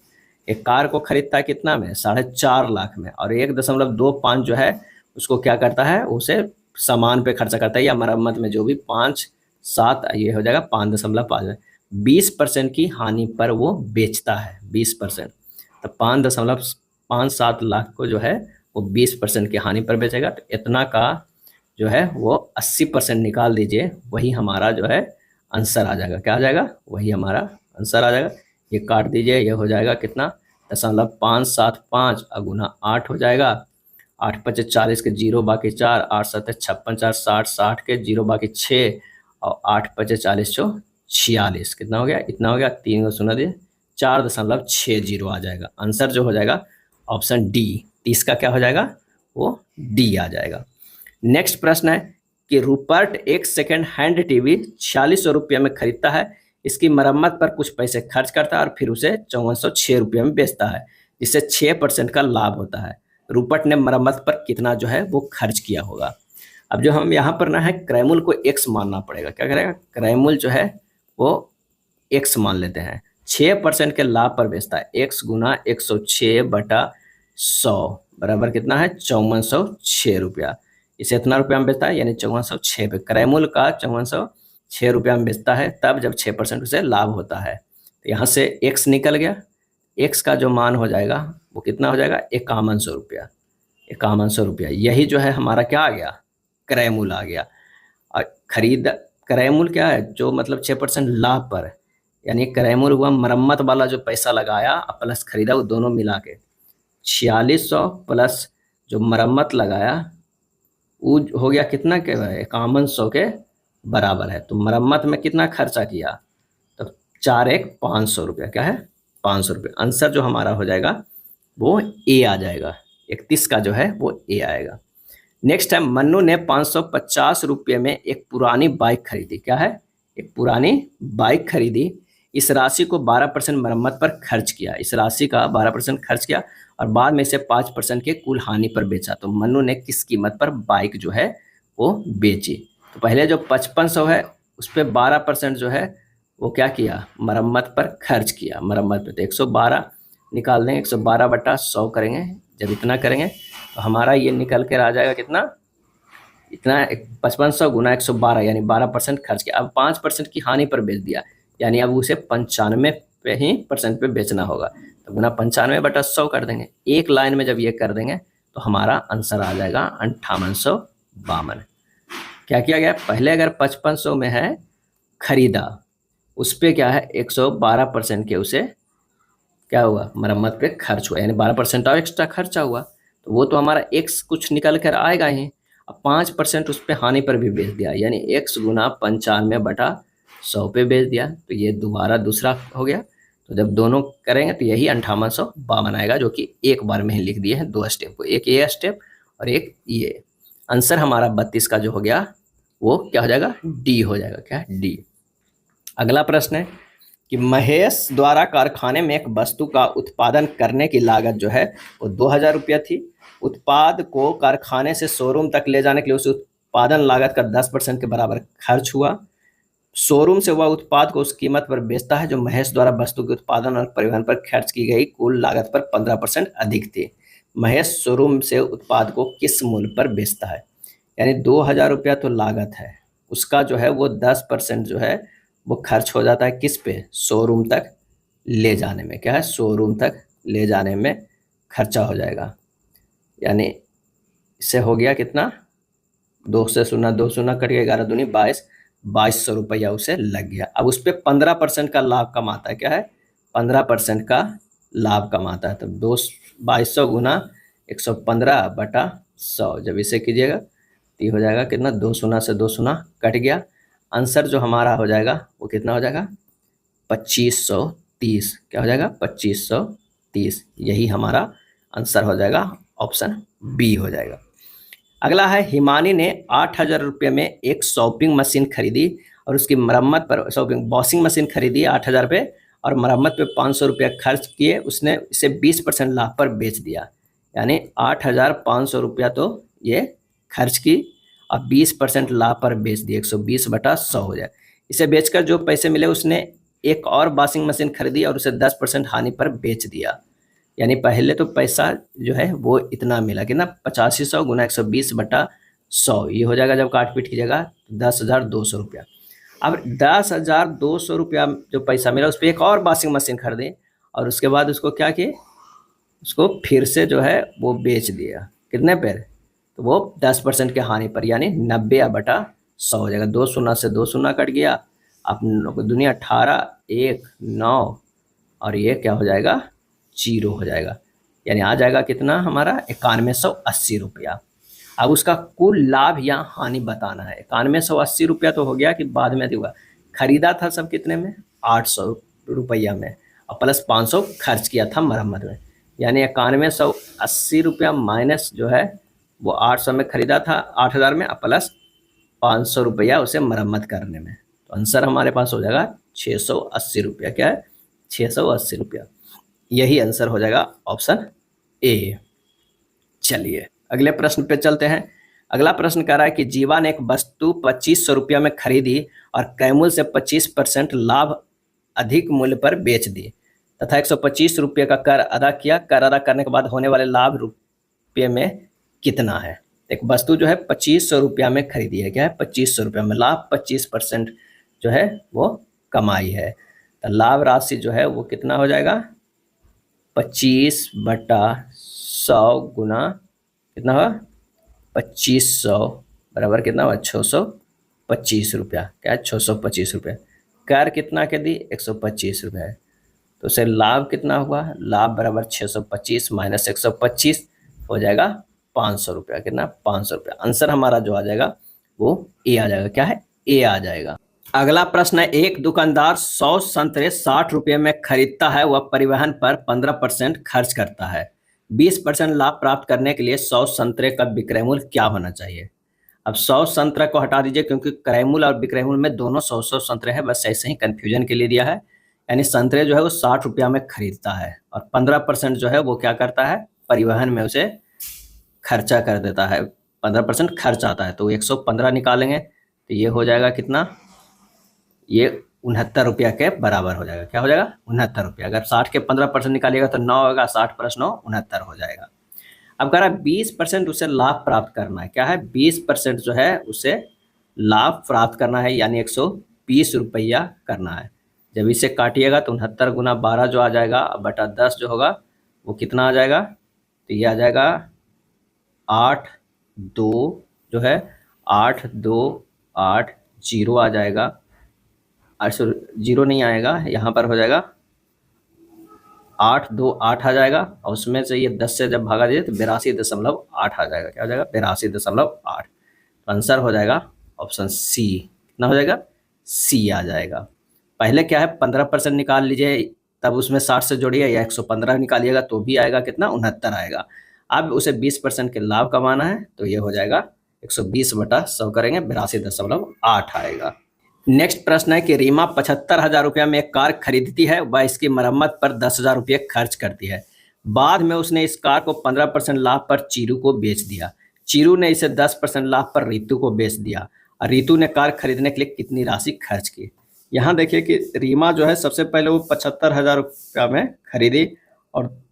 एक कार को खरीदता है कितना में, 4.5 लाख में, और 1.25 जो है उसको क्या करता है, उसे सामान पे खर्चा करता है या मरम्मत में, जो भी 5-7 ये हो जाएगा 5.5 है। 20% की हानि पर वो बेचता है, 20%, तो 5.57 लाख को जो है वो 20% की हानि पर बेचेगा। तो इतना का जो है वो 80% निकाल दीजिए, वही हमारा जो है आंसर आ जाएगा। क्या आ जाएगा, वही हमारा आंसर आ जाएगा। ये काट दीजिए, ये हो जाएगा कितना 0.575 और गुना 8 हो जाएगा। 8 पचे 40 के जीरो बाकी 4, 8 सत्ते 56, 4 60, 60 के जीरो बाकी 6 और 8 पचे 40 चो 46, कितना हो गया, इतना हो गया। 3 को सुना दिए, 4.60 आ जाएगा। आंसर जो हो जाएगा ऑप्शन डी, 30 का क्या हो जाएगा, वो डी आ जाएगा। नेक्स्ट प्रश्न है कि रूपर्ट एक सेकेंड हैंड टीवी 4600 रुपये में खरीदता है, इसकी मरम्मत पर कुछ पैसे खर्च करता है और फिर उसे 5406 रुपये में बेचता है, जिससे 6% का लाभ होता है। रूपर्ट ने मरम्मत पर कितना जो है वो खर्च किया होगा। अब जो हम यहाँ पर ना है क्रयमूल्य को एक्स मानना पड़ेगा। क्या करेगा, क्रयमूल्य जो है वो एक्स मान लेते हैं। 6% के लाभ पर बेचता है, एक्स गुना 106/100 बराबर कितना है 5406 रुपया। इसे इतना रुपया में बेचता है यानी 5406 पे, क्रयमूल्य का 5406 रुपया में बेचता है तब जब 6% उसे लाभ होता है। तो यहाँ से एक्स निकल गया, एक्स का जो मान हो जाएगा वो कितना हो जाएगा 5100 रुपया। 5100 रुपया यही जो है हमारा क्या आ गया, क्रयमूल्य आ गया। और खरीद क्रयमूल्य क्या है, जो मतलब 6% लाभ पर, यानी क्रयमूल्य हुआ मरम्मत वाला जो पैसा लगाया प्लस खरीदा, वो दोनों मिला के 4600 प्लस जो मरम्मत लगाया वो हो गया कितना के 5100 के बराबर है। तो मरम्मत में कितना खर्चा किया, तो 4-1-500 रुपया, क्या है 500 रुपये। आंसर जो हमारा हो जाएगा वो ए आ जाएगा, 31 का जो है वो ए आएगा। नेक्स्ट है मन्नू ने 550 रुपये में एक पुरानी बाइक खरीदी। क्या है, एक पुरानी बाइक खरीदी, इस राशि को 12% मरम्मत पर खर्च किया, इस राशि का 12% खर्च किया और बाद में इसे 5% के कुल हानि पर बेचा। तो मन्नू ने किस कीमत पर बाइक जो है वो बेची। तो पहले जो 5500 है उस पर 12% जो है वो क्या किया, मरम्मत पर खर्च किया। मरम्मत पर तो 112 निकाल देंगे, 112/100 करेंगे। जब इतना करेंगे तो हमारा ये निकल कर आ जाएगा कितना, इतना 5500 गुना 112 यानी 12% खर्च किया। अब 5% की हानि पर बेच दिया, यानी अब उसे 95 पे ही परसेंट पे बेचना होगा। तो गुना 95/100 कर देंगे। एक लाइन में जब ये कर देंगे तो हमारा आंसर आ जाएगा 5852। क्या किया गया, पहले अगर 5500 में है खरीदा, उस पर क्या है 112% के उसे क्या हुआ, मरम्मत पे खर्च हुआ, यानी 12% और एक्स्ट्रा खर्चा हुआ। तो वो तो हमारा एक्स कुछ निकल कर आएगा ही। अब 5% उस पर हानि पर भी बेच दिया, यानी एक्स गुना 95/100 पे बेच दिया। तो ये दोबारा दूसरा हो गया। तो जब दोनों करेंगे तो यही 5852 आएगा, जो कि एक बार में ही लिख दिए हैं, 2 स्टेप को, एक ये स्टेप और एक ये। आंसर हमारा 32 का जो हो गया वो क्या हो जाएगा, डी हो जाएगा। क्या, डी। अगला प्रश्न है कि महेश द्वारा कारखाने में एक वस्तु का उत्पादन करने की लागत जो है वो 2000 रुपया थी। उत्पाद को कारखाने से शोरूम तक ले जाने के लिए उस उत्पादन लागत का 10% के बराबर खर्च हुआ। शोरूम से वह उत्पाद को उस कीमत पर बेचता है जो महेश द्वारा वस्तु के उत्पादन और परिवहन पर खर्च की गई कुल लागत पर 15% अधिक थी। महेश शोरूम से उत्पाद को किस मूल्य पर बेचता है, यानी 2000 रुपया तो लागत है, उसका जो है वो 10% जो है वो खर्च हो जाता है किस पे, शोरूम तक ले जाने में। क्या है, शोरूम तक ले जाने में खर्चा हो जाएगा। यानी इससे हो गया कितना, 2 से 0 2 0 कट गया, 11 दूनी 22, 2200 रुपया उसे लग गया। अब उस पर 15% का लाभ कमाता है। क्या है, 15% का लाभ कमाता है। तब 2200 गुना 115/100, जब इसे कीजिएगा तो ये हो जाएगा कितना, 2 0 से 2 0 कट गया। आंसर जो हमारा हो जाएगा वो कितना हो जाएगा, 2530। क्या हो जाएगा, 2530। यही हमारा आंसर हो जाएगा, ऑप्शन बी हो जाएगा। अगला है हिमानी ने 8000 रुपये में एक शॉपिंग मशीन खरीदी और उसकी मरम्मत पर, वॉशिंग मशीन खरीदी 8000 पे और मरम्मत पे 500 रुपये खर्च किए। उसने इसे 20% लाभ पर बेच दिया, यानी 8500 रुपया तो ये खर्च की और 20% लाभ पर बेच दिए, 120/100 हो जाए। इसे बेचकर जो पैसे मिले उसने एक और वॉशिंग मशीन खरीदी और उसे 10% हानि पर बेच दिया। यानी पहले तो पैसा जो है वो इतना मिला कि ना 8500 गुना 120/100, ये हो जाएगा जब काट पीट कीजिएगा 10,200 रुपया। अब 10,200 रुपया जो पैसा मिला उस पर एक और वॉशिंग मशीन खरीदे और उसके बाद उसको क्या किए, उसको फिर से जो है वो बेच दिया। कितने पर, तो वो 10% के हानि पर, यानी 90/100 हो जाएगा। 2 0 से 2 0 कट गया आप दुनिया 18, 1, 9 और ये क्या हो जाएगा 0 हो जाएगा, यानी आ जाएगा कितना हमारा 9180 रुपया। अब उसका कुल लाभ या हानि बताना है। 9180 रुपया तो हो गया कि बाद में दूंगा, खरीदा था सब कितने में 800 रुपया में और प्लस 500 खर्च किया था मरम्मत में, यानी 9180 रुपया माइनस जो है वो 800 में खरीदा था 8000 में प्लस 500 रुपया उसे मरम्मत करने में, तो आंसर हमारे पास हो जाएगा 680 रुपया। क्या है 680 रुपया, यही आंसर हो जाएगा ऑप्शन ए। चलिए अगले प्रश्न पे चलते हैं। अगला प्रश्न कह रहा है कि जीवा ने एक वस्तु 2500 रुपया में खरीदी और कैमूल से 25% लाभ अधिक मूल्य पर बेच दी तथा 125 रुपये का कर अदा किया। कर अदा करने के बाद होने वाले लाभ रुपये में कितना है। एक वस्तु जो है 2500 रुपया में खरीदी है, क्या है 2500 रुपया में, लाभ 25% जो है वो कमाई है, तो लाभ राशि जो है वो कितना हो जाएगा 25/100 गुना कितना हुआ 2500 बराबर कितना हुआ 625 रुपया। क्या है 625 रुपये। कर कितना के दी 125 रुपये है, तो उसे लाभ कितना हुआ, लाभ बराबर 625 माइनस 125 हो जाएगा 500 रुपया। कितना 500 रुपया। आंसर हमारा जो आ जाएगा वो ए आ जाएगा। क्या है ए आ जाएगा। अगला प्रश्न है, एक दुकानदार 100 संतरे 60 रुपये में खरीदता है, वह परिवहन पर 15% खर्च करता है। 20% लाभ प्राप्त करने के लिए 100 संतरे का विक्रय मूल्य क्या होना चाहिए। अब 100 संतरे को हटा दीजिए क्योंकि क्रय मूल्य और विक्रय मूल्य में दोनों 100 संतरे हैं, बस ऐसे ही कंफ्यूजन के लिए दिया है। यानी संतरे जो है वो 60 रुपया में खरीदता है और 15% जो है वो क्या करता है परिवहन में उसे खर्चा कर देता है, 15% खर्च आता है, तो 115 निकालेंगे तो ये हो जाएगा कितना, ये 69 रुपया के बराबर हो जाएगा। क्या हो जाएगा 69 रुपया। अगर 60 के 15% निकालिएगा तो 9 होगा, 60 + 9 69 हो जाएगा। अब कह रहा है 20% उसे लाभ प्राप्त करना है। क्या है 20% जो है उसे लाभ प्राप्त करना है, यानी 120 रुपया करना है। जब इसे काटिएगा तो 69 गुना 12 जो आ जाएगा बटा 10 जो होगा वो कितना आ जाएगा, तो ये आ जाएगा 8-2 जो है 8-2-8 0 आ जाएगा, 0 नहीं आएगा, यहाँ पर हो जाएगा 8-2-8 आ जाएगा और उसमें से ये 10 से जब भागा दीजिए तो 82.8 आ जाएगा। क्या हो जाएगा 82.8। तो आंसर हो जाएगा ऑप्शन सी। कितना हो जाएगा सी आ जाएगा। पहले क्या है 15% निकाल लीजिए, तब उसमें 60 से जोड़िए या 115 निकालिएगा तो भी आएगा कितना 69 आएगा। अब उसे 20% के लाभ कमाना है तो ये हो जाएगा 120/100 करेंगे 82.8 आएगा। नेक्स्ट प्रश्न है कि रीमा 75,000 रुपया में एक कार खरीदती है, वह इसकी मरम्मत पर 10,000 रुपये खर्च करती है। बाद में उसने इस कार को 15% लाभ पर चीरू को बेच दिया। चीरू ने इसे 10% लाभ पर रीतू को बेच दिया और रीतू ने कार खरीदने के लिए कितनी राशि खर्च की। यहाँ देखिए कि रीमा जो है सबसे पहले वो 75,000 रुपया में खरीदी और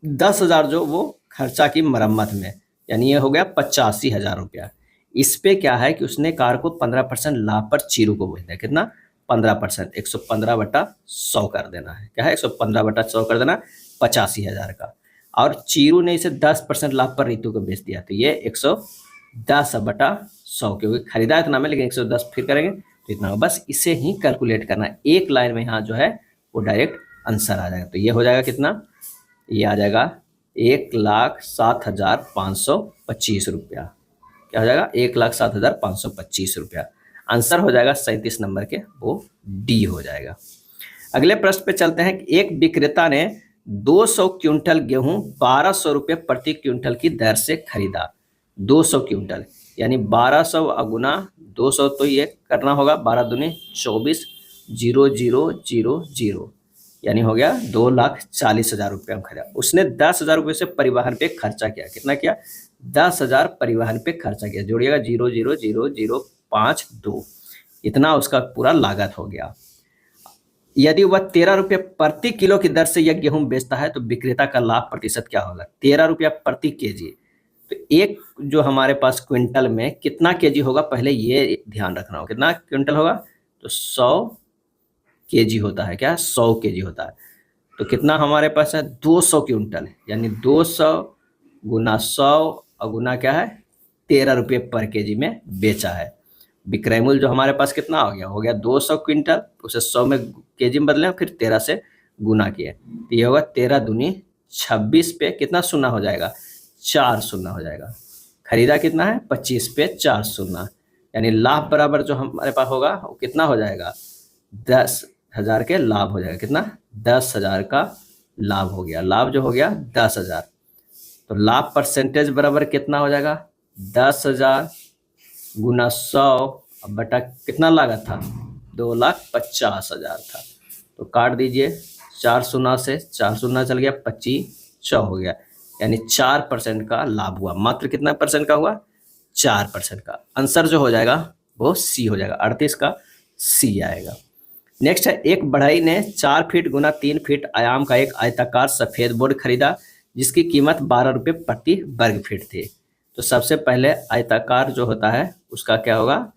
10,000 जो वो खर्चा की मरम्मत में, यानी ये हो गया 85,000 रुपया। इस पे क्या है कि उसने कार को 15% लाभ पर चीरू को बेच दिया। कितना 15%, 115/100 कर देना है। क्या है 115/100 कर देना 85,000 का। और चीरू ने इसे 10% लाभ पर रीतू को बेच दिया, तो ये 110/100 क्योंकि खरीदा इतना में, लेकिन 110 फिर करेंगे तो इतना होगा। बस इसे ही कैलकुलेट करना है, एक लाइन में यहाँ जो है वो डायरेक्ट आंसर आ जाएगा। तो ये हो जाएगा कितना, ये आ जाएगा 1,07,525 रुपया। क्या हो जाएगा 1,07,525 रुपया। आंसर हो जाएगा 37 नंबर के, वो डी हो जाएगा। अगले प्रश्न पे चलते हैं कि एक विक्रेता ने 200 क्विंटल गेहूं 1200 रुपये प्रति क्विंटल की दर से खरीदा। 200 क्विंटल यानी 1200 गुना 200, तो ये करना होगा 12 दूनी 24 0,000 यानी हो गया 2,40,000 रुपये में खरीदा। उसने 10,000 रुपये से परिवहन पे खर्चा किया। कितना किया 10,000 परिवहन पे खर्चा किया, जोड़िएगा 0,000,052, इतना उसका पूरा लागत हो गया। यदि वह 13 रुपये प्रति किलो की दर से यह गेहूं बेचता है तो विक्रेता का लाभ प्रतिशत क्या होगा। 13 रुपया प्रति केजी, तो एक जो हमारे पास क्विंटल में कितना केजी होगा पहले ये ध्यान रखना होगा। कितना क्विंटल होगा, तो 100 केजी होता है। क्या 100 केजी होता है, तो कितना हमारे पास है 200 क्विंटल, यानी 200 गुना 100 और गुना क्या है 13 रुपये पर केजी में बेचा है। विक्रय मूल्य जो हमारे पास कितना हो गया 200 क्विंटल, उसे 100 में केजी में बदले, फिर 13 से गुना किए, तो ये होगा 13 दूनी 26 पे कितना शून्य हो जाएगा, 4 शून्य हो जाएगा। खरीदा कितना है 25 पे 4 शून्य, यानी लाभ बराबर जो हमारे पास होगा वो कितना हो जाएगा 10,000 के लाभ हो जाएगा। कितना 10,000 का लाभ हो गया, लाभ जो हो गया 10,000। तो लाभ परसेंटेज बराबर कितना हो जाएगा 10,000 गुना 100 बटा कितना लागत था 2,50,000 था। तो काट दीजिए 4 शून्य से 4 शून्य चल गया 25 हो गया, यानी 4% का लाभ हुआ। मात्र कितना परसेंट का हुआ 4% का। आंसर जो हो जाएगा वो सी हो जाएगा, 38 का सी आएगा। नेक्स्ट है, एक बढ़ई ने 4 फीट गुना 3 फीट आयाम का एक आयताकार सफेद बोर्ड खरीदा जिसकी कीमत 12 रुपये प्रति वर्ग फीट थी। तो सबसे पहले आयताकार जो होता है उसका क्या होगा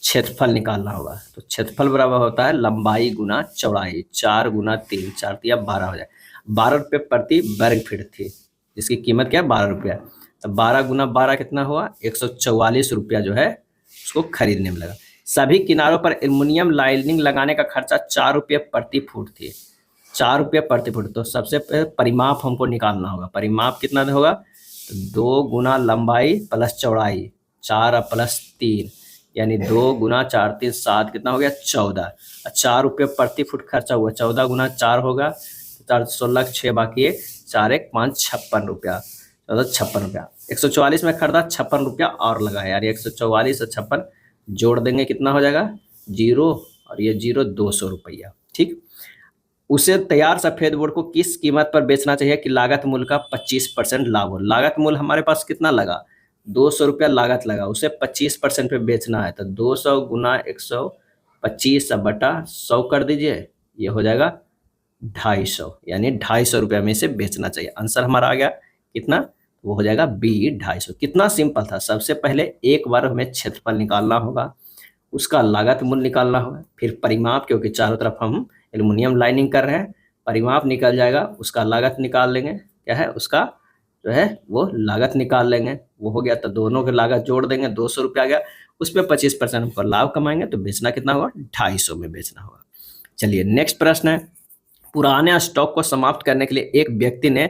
क्षेत्रफल निकालना होगा। तो क्षेत्रफल बराबर होता है लंबाई गुना चौड़ाई, 4 गुना 3, 4 तिया 12 हो जाए। 12 रुपये प्रति वर्ग फीट थी जिसकी कीमत क्या है 12 रुपया। तो 12 गुना 12 कितना हुआ 144 रुपया जो है उसको खरीदने में लगा। सभी किनारों पर एल्युमिनियम लाइनिंग लगाने का खर्चा 4 रुपये प्रति फुट थी, 4 रुपये प्रति फुट। तो सबसे पहले परिमाप हमको निकालना होगा। परिमाप कितना होगा तो 2 गुना लंबाई प्लस चौड़ाई, 4 और प्लस 3 यानी 2 गुना 4 3 7 कितना हो गया 14। 4 रुपये प्रति फुट खर्चा हुआ, 14 गुना 4 होगा 4 16 6 बाकी 1 4 1 5 56 रुपया, 56 रुपया। 144 में खरीदा 56 रुपया और लगा है, यानी 144 और 56 जोड़ देंगे कितना हो जाएगा 0 और ये 0 200 रुपया। ठीक, उसे तैयार सफेद बोर्ड को किस कीमत पर बेचना चाहिए कि लागत मूल्य का 25% लाभ हो। लागत मूल्य हमारे पास कितना लगा 200 रुपया लागत लगा, उसे 25% पे बेचना है। तो 200 गुना 125 बटा 100 कर दीजिए, ये हो जाएगा 250, यानी 250 रुपया में इसे बेचना चाहिए। आंसर हमारा आ गया कितना, वो हो जाएगा बी 250। कितना सिंपल था। सबसे पहले एक बार हमें क्षेत्रफल निकालना होगा, उसका लागत मूल्य निकालना होगा, फिर परिमाप, क्योंकि चारों तरफ हम एल्युमिनियम लाइनिंग कर रहे हैं, परिमाप निकल जाएगा, उसका लागत निकाल लेंगे, क्या है उसका जो है वो लागत निकाल लेंगे, वो हो गया। तो दोनों के लागत जोड़ देंगे 200 रुपया आ गया, उस पर 25% हमको लाभ कमाएंगे, तो बेचना कितना होगा 250 में बेचना होगा। चलिए नेक्स्ट प्रश्न है, पुराने स्टॉक को समाप्त करने के लिए एक व्यक्ति ने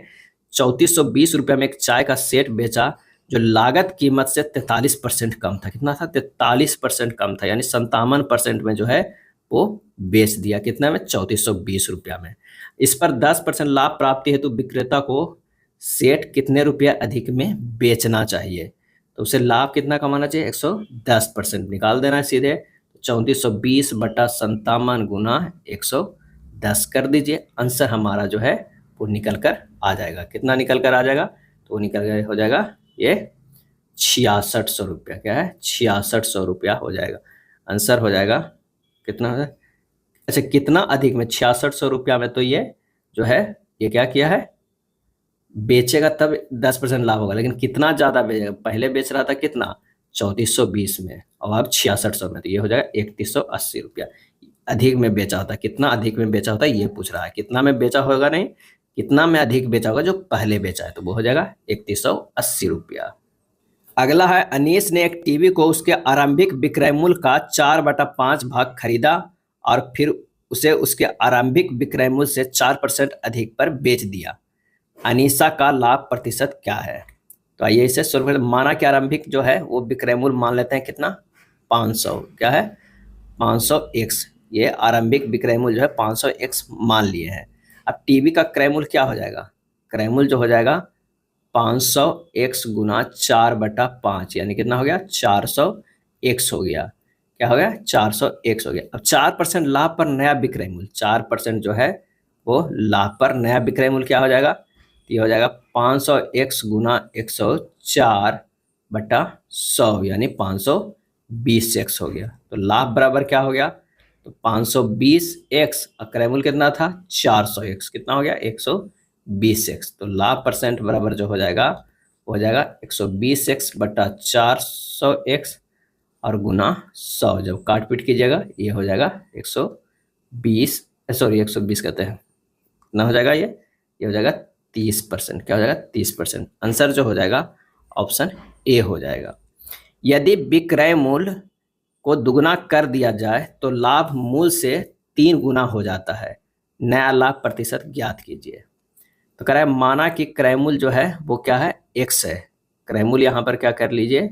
3420 रुपये में एक चाय का सेट बेचा जो लागत कीमत से 43% कम था। कितना था 43% कम था, यानी 57% में जो है वो बेच दिया। कितना में 3420 रुपया में। इस पर 10% लाभ प्राप्ति हेतु विक्रेता को सेट कितने रुपया अधिक में बेचना चाहिए। तो उसे लाभ कितना कमाना चाहिए 110% निकाल देना है सीधे। 3420 बटा 57 गुना 110 कर दीजिए। आंसर हमारा जो है वो निकल कर आ जाएगा। कितना निकल कर आ जाएगा तो वो निकल कर हो जाएगा ये 6600 रुपया। क्या है 6600 रुपया हो जाएगा। आंसर हो जाएगा कितना हो जाएगा, अच्छा कितना अधिक में 6600 रुपया में। तो ये जो है ये क्या किया है बेचेगा तब 10% लाभ होगा, लेकिन कितना ज़्यादा बेचेगा, पहले बेच रहा था कितना 3420 में और अब 6600 में, तो ये हो जाएगा 3180 रुपया अधिक में बेचा होता है। कितना अधिक में बेचा होता है ये पूछ रहा है, कितना में बेचा होगा नहीं, कितना में अधिक बेचा होगा जो पहले बेचा है, तो वो हो जाएगा 3180 रुपया। अगला है, अनीस ने एक टीवी को उसके आरंभिक विक्रय मूल्य का 4/5 भाग खरीदा और फिर उसे उसके आरंभिक विक्रय मूल्य से 4% अधिक पर बेच दिया। अनीसा का लाभ प्रतिशत क्या है। तो आइए इसे सोल्व करें। माना कि आरंभिक जो है वो विक्रय मूल्य मान लेते हैं कितना 500, क्या है 500x, ये आरंभिक विक्रय मूल्य जो है 500x मान लिए हैं। अब टीवी का क्रय मूल्य क्या हो जाएगा, क्रय मूल्य जो हो जाएगा 500x गुना 4/5, यानी कितना हो गया 400x हो गया। क्या हो गया 400x हो गया। अब 4% लाभ पर नया विक्रय मूल्य, 4% जो है वो लाभ पर नया विक्रय मूल्य क्या हो जाएगा, ये हो जाएगा 500x गुना 104/100, यानी 520x हो गया। तो लाभ बराबर क्या हो गया, तो 520x और क्रय मूल्य कितना था 400x, कितना हो गया 120x। तो लाभ परसेंट बराबर जो हो जाएगा वो हो जाएगा 120x बटा 400x और गुना 100, जब काट पीट कीजिएगा ये हो जाएगा 120 कहते हैं, कितना हो जाएगा ये हो जाएगा 30%। क्या हो जाएगा 30%। आंसर जो हो जाएगा ऑप्शन ए हो जाएगा। यदि विक्रय मूल्य को दुगना कर दिया जाए तो लाभ मूल से 3 गुना हो जाता है, नया लाभ प्रतिशत ज्ञात कीजिए। तो कह रहा है माना कि क्रय मूल्य जो है वो क्या है, x है। क्रय मूल्य यहाँ पर क्या कर लीजिए,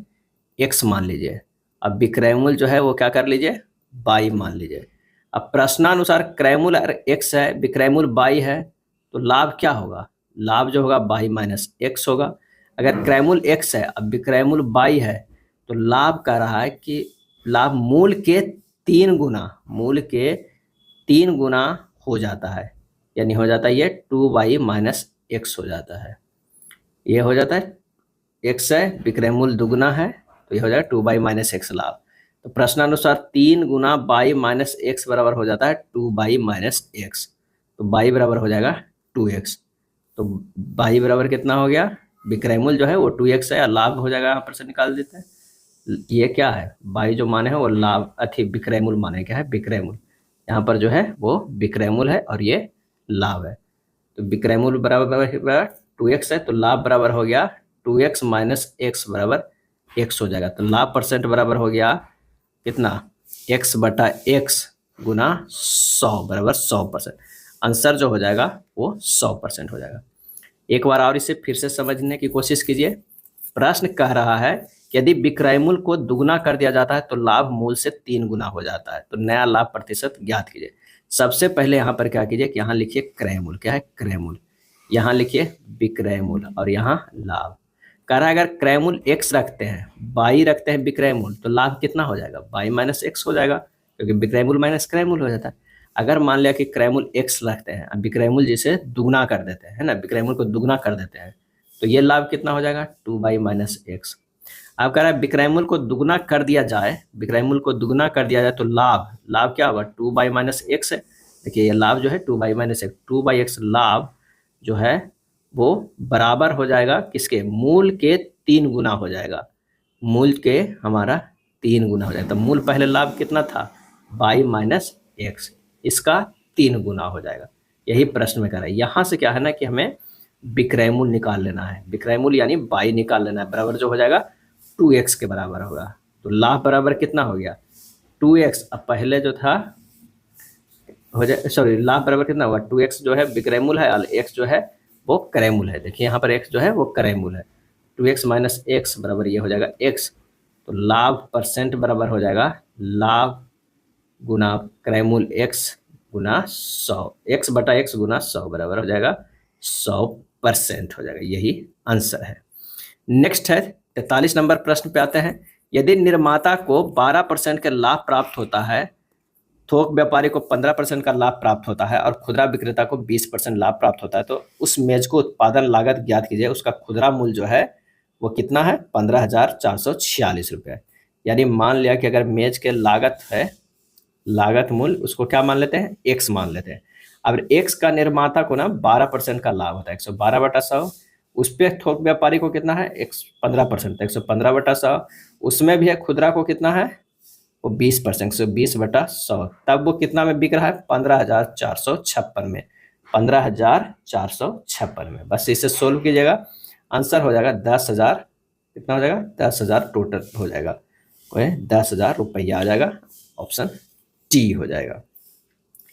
x मान लीजिए। अब विक्रय मूल्य जो है वो क्या कर लीजिए, y मान लीजिए। अब प्रश्नानुसार क्रय मूल्य अगर x है, विक्रय मूल्य y है, तो लाभ क्या होगा, लाभ जो होगा y माइनस x होगा। अगर क्रय मूल्य x है, अब विक्रय मूल्य y है, तो लाभ कह रहा है कि लाभ मूल के 3 गुना, मूल के 3 गुना हो जाता है, यानी हो जाता है ये 2y माइनस एक्स हो जाता है। ये हो जाता है x है, विक्रय मूल्य दुगना है, तो ये हो जाएगा 2y माइनस एक्स लाभ। तो प्रश्नानुसार 3 गुना y माइनस एक्स बराबर हो जाता है 2y माइनस एक्स। तो y बराबर हो जाएगा 2x। तो y बराबर कितना हो गया, विक्रय मूल्य जो है वो 2x है, लाभ हो जाएगा यहाँ पर से निकाल देते हैं। ये क्या है, y जो माने है वो लाभ विक्रय मूल्य माने, क्या है विक्रय मूल्य, यहाँ पर जो है वो विक्रय मूल्य है और ये लाभ है। तो विक्रय मूल्य बराबर 2x है, तो लाभ बराबर हो गया 2x माइनस एक्स बराबर x हो जाएगा। तो लाभ परसेंट बराबर हो गया कितना, x बटा x गुना 100 बराबर 100%। आंसर जो हो जाएगा वो 100% हो जाएगा। एक बार और इसे फिर से समझने की कोशिश कीजिए। प्रश्न कह रहा है कि यदि विक्रय मूल्य को दुगना कर दिया जाता है तो लाभ मूल से 3 गुना हो जाता है, तो नया लाभ प्रतिशत ज्ञात कीजिए। सबसे पहले यहाँ पर क्या कीजिए कि यहाँ लिखिए क्रय मूल्य, क्या है क्रय मूल्य, यहाँ लिखिए विक्रय मूल्य और यहाँ लाभ। कह रहा है अगर क्रय मूल्य x रखते हैं, y रखते हैं विक्रय मूल्य, तो लाभ कितना हो जाएगा, y माइनस एक्स हो जाएगा, क्योंकि विक्रय मूल्य माइनस क्रय मूल्य हो जाता है। अगर मान लिया कि क्रय मूल्य x रखते हैं, अब विक्रय मूल्य जिसे दुगना कर देते हैं, है ना, विक्रय मूल्य को दुगना कर देते हैं, तो ये लाभ कितना हो जाएगा 2y माइनस एक्स। अब कह रहा है विक्रय मूल्य को दुगना कर दिया जाए, विक्रय मूल्य को दुगना कर दिया जाए तो लाभ क्या होगा 2y माइनस एक्स है। देखिए ये लाभ जो है 2y माइनस एक्स, 2/x लाभ जो है वो बराबर हो जाएगा किसके, मूल के 3 गुना हो जाएगा, मूल के हमारा 3 गुना हो जाएगा। तो मूल पहले लाभ कितना था y माइनस एक्स, इसका 3 गुना हो जाएगा। यही प्रश्न में कह रहा है। यहाँ से क्या है ना कि हमें विक्रय मूल्य निकाल लेना है, विक्रय मूल्य यानी y निकाल लेना है, बराबर जो हो जाएगा 2x के बराबर होगा। तो लाभ बराबर कितना हो गया 2x। अब पहले जो था हो जाए, सॉरी लाभ बराबर कितना होगा 2x जो है विक्रय मूल्य है और x जो है वो क्रय मूल्य है। देखिए यहाँ पर x जो है वो क्रय मूल्य है, 2x माइनस एक्स बराबर ये हो जाएगा x। तो लाभ परसेंट बराबर हो जाएगा लाभ गुना क्रय मूल्य x गुना 100, x बटा x गुना 100 बराबर हो जाएगा 100% हो जाएगा। यही आंसर है। नेक्स्ट है 43 नंबर प्रश्न पे आते हैं। यदि निर्माता को 12% का लाभ प्राप्त होता है, थोक व्यापारी को 15% का लाभ प्राप्त होता है और खुदरा विक्रेता को 20% लाभ प्राप्त होता है, तो उस मेज को उत्पादन लागत ज्ञात कीजिए। उसका खुदरा मूल्य जो है वो कितना है 15,446 रुपये। यानी मान लिया कि अगर मेज के लागत है, लागत मूल्य उसको क्या मान लेते हैं x मान लेते हैं। अब x का निर्माता को ना 12% का लाभ होता है 112/100, उस पर थोक व्यापारी को कितना है 15%, 115/100, उसमें भी है खुदरा को कितना है वो 20%, 120/100, तब वो कितना में बिक रहा है 15,456 में, 15,456 में। बस इसे सोल्व कीजिएगा, आंसर हो जाएगा 10,000, कितना हो जाएगा 10,000 टोटल हो जाएगा, 10,000 रुपया आ जाएगा, ऑप्शन टी हो जाएगा।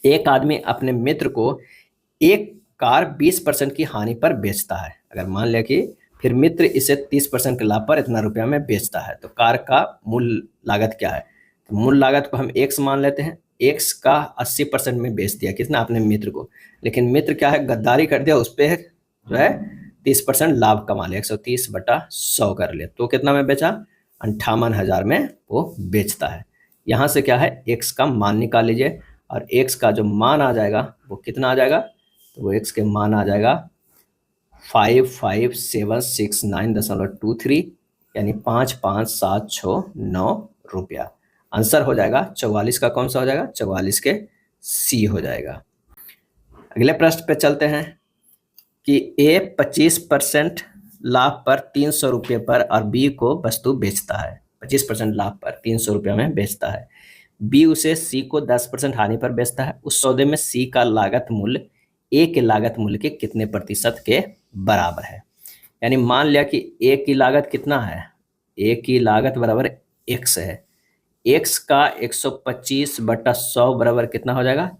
एक आदमी अपने मित्र को एक कार 20% की हानि पर बेचता है। अगर मान लिया कि फिर मित्र इसे 30% के लाभ पर इतना रुपया में बेचता है, तो कार का मूल लागत क्या है, तो मूल लागत को हम x मान लेते हैं। x का 80% में बेच दिया कितना अपने मित्र को, लेकिन मित्र क्या है गद्दारी कर दिया, उस पर जो है 30% लाभ कमा लिया, 130/100 कर लिया, तो कितना में बेचा 58,000 में वो बेचता है। यहाँ से क्या है x का मान निकाल लीजिए और x का जो मान आ जाएगा वो कितना आ जाएगा, तो वो x के मान आ जाएगा 55,769.23, यानी 5,5,769 रुपया। आंसर हो जाएगा 44 का, कौन सा हो जाएगा 44 के सी हो जाएगा। अगले प्रश्न पे चलते हैं कि A 25% लाभ पर 300 रुपये पर और B को वस्तु बेचता है, 25% लाभ पर 300 रुपये में बेचता है। B उसे C को 10% हानि पर बेचता है। उस सौदे में C का लागत मूल्य A के लागत मूल्य के कितने प्रतिशत के बराबर है। यानी मान लिया कि A की लागत कितना है, A की लागत बराबर x है, x का 125 बटा 100 बराबर कितना हो जाएगा?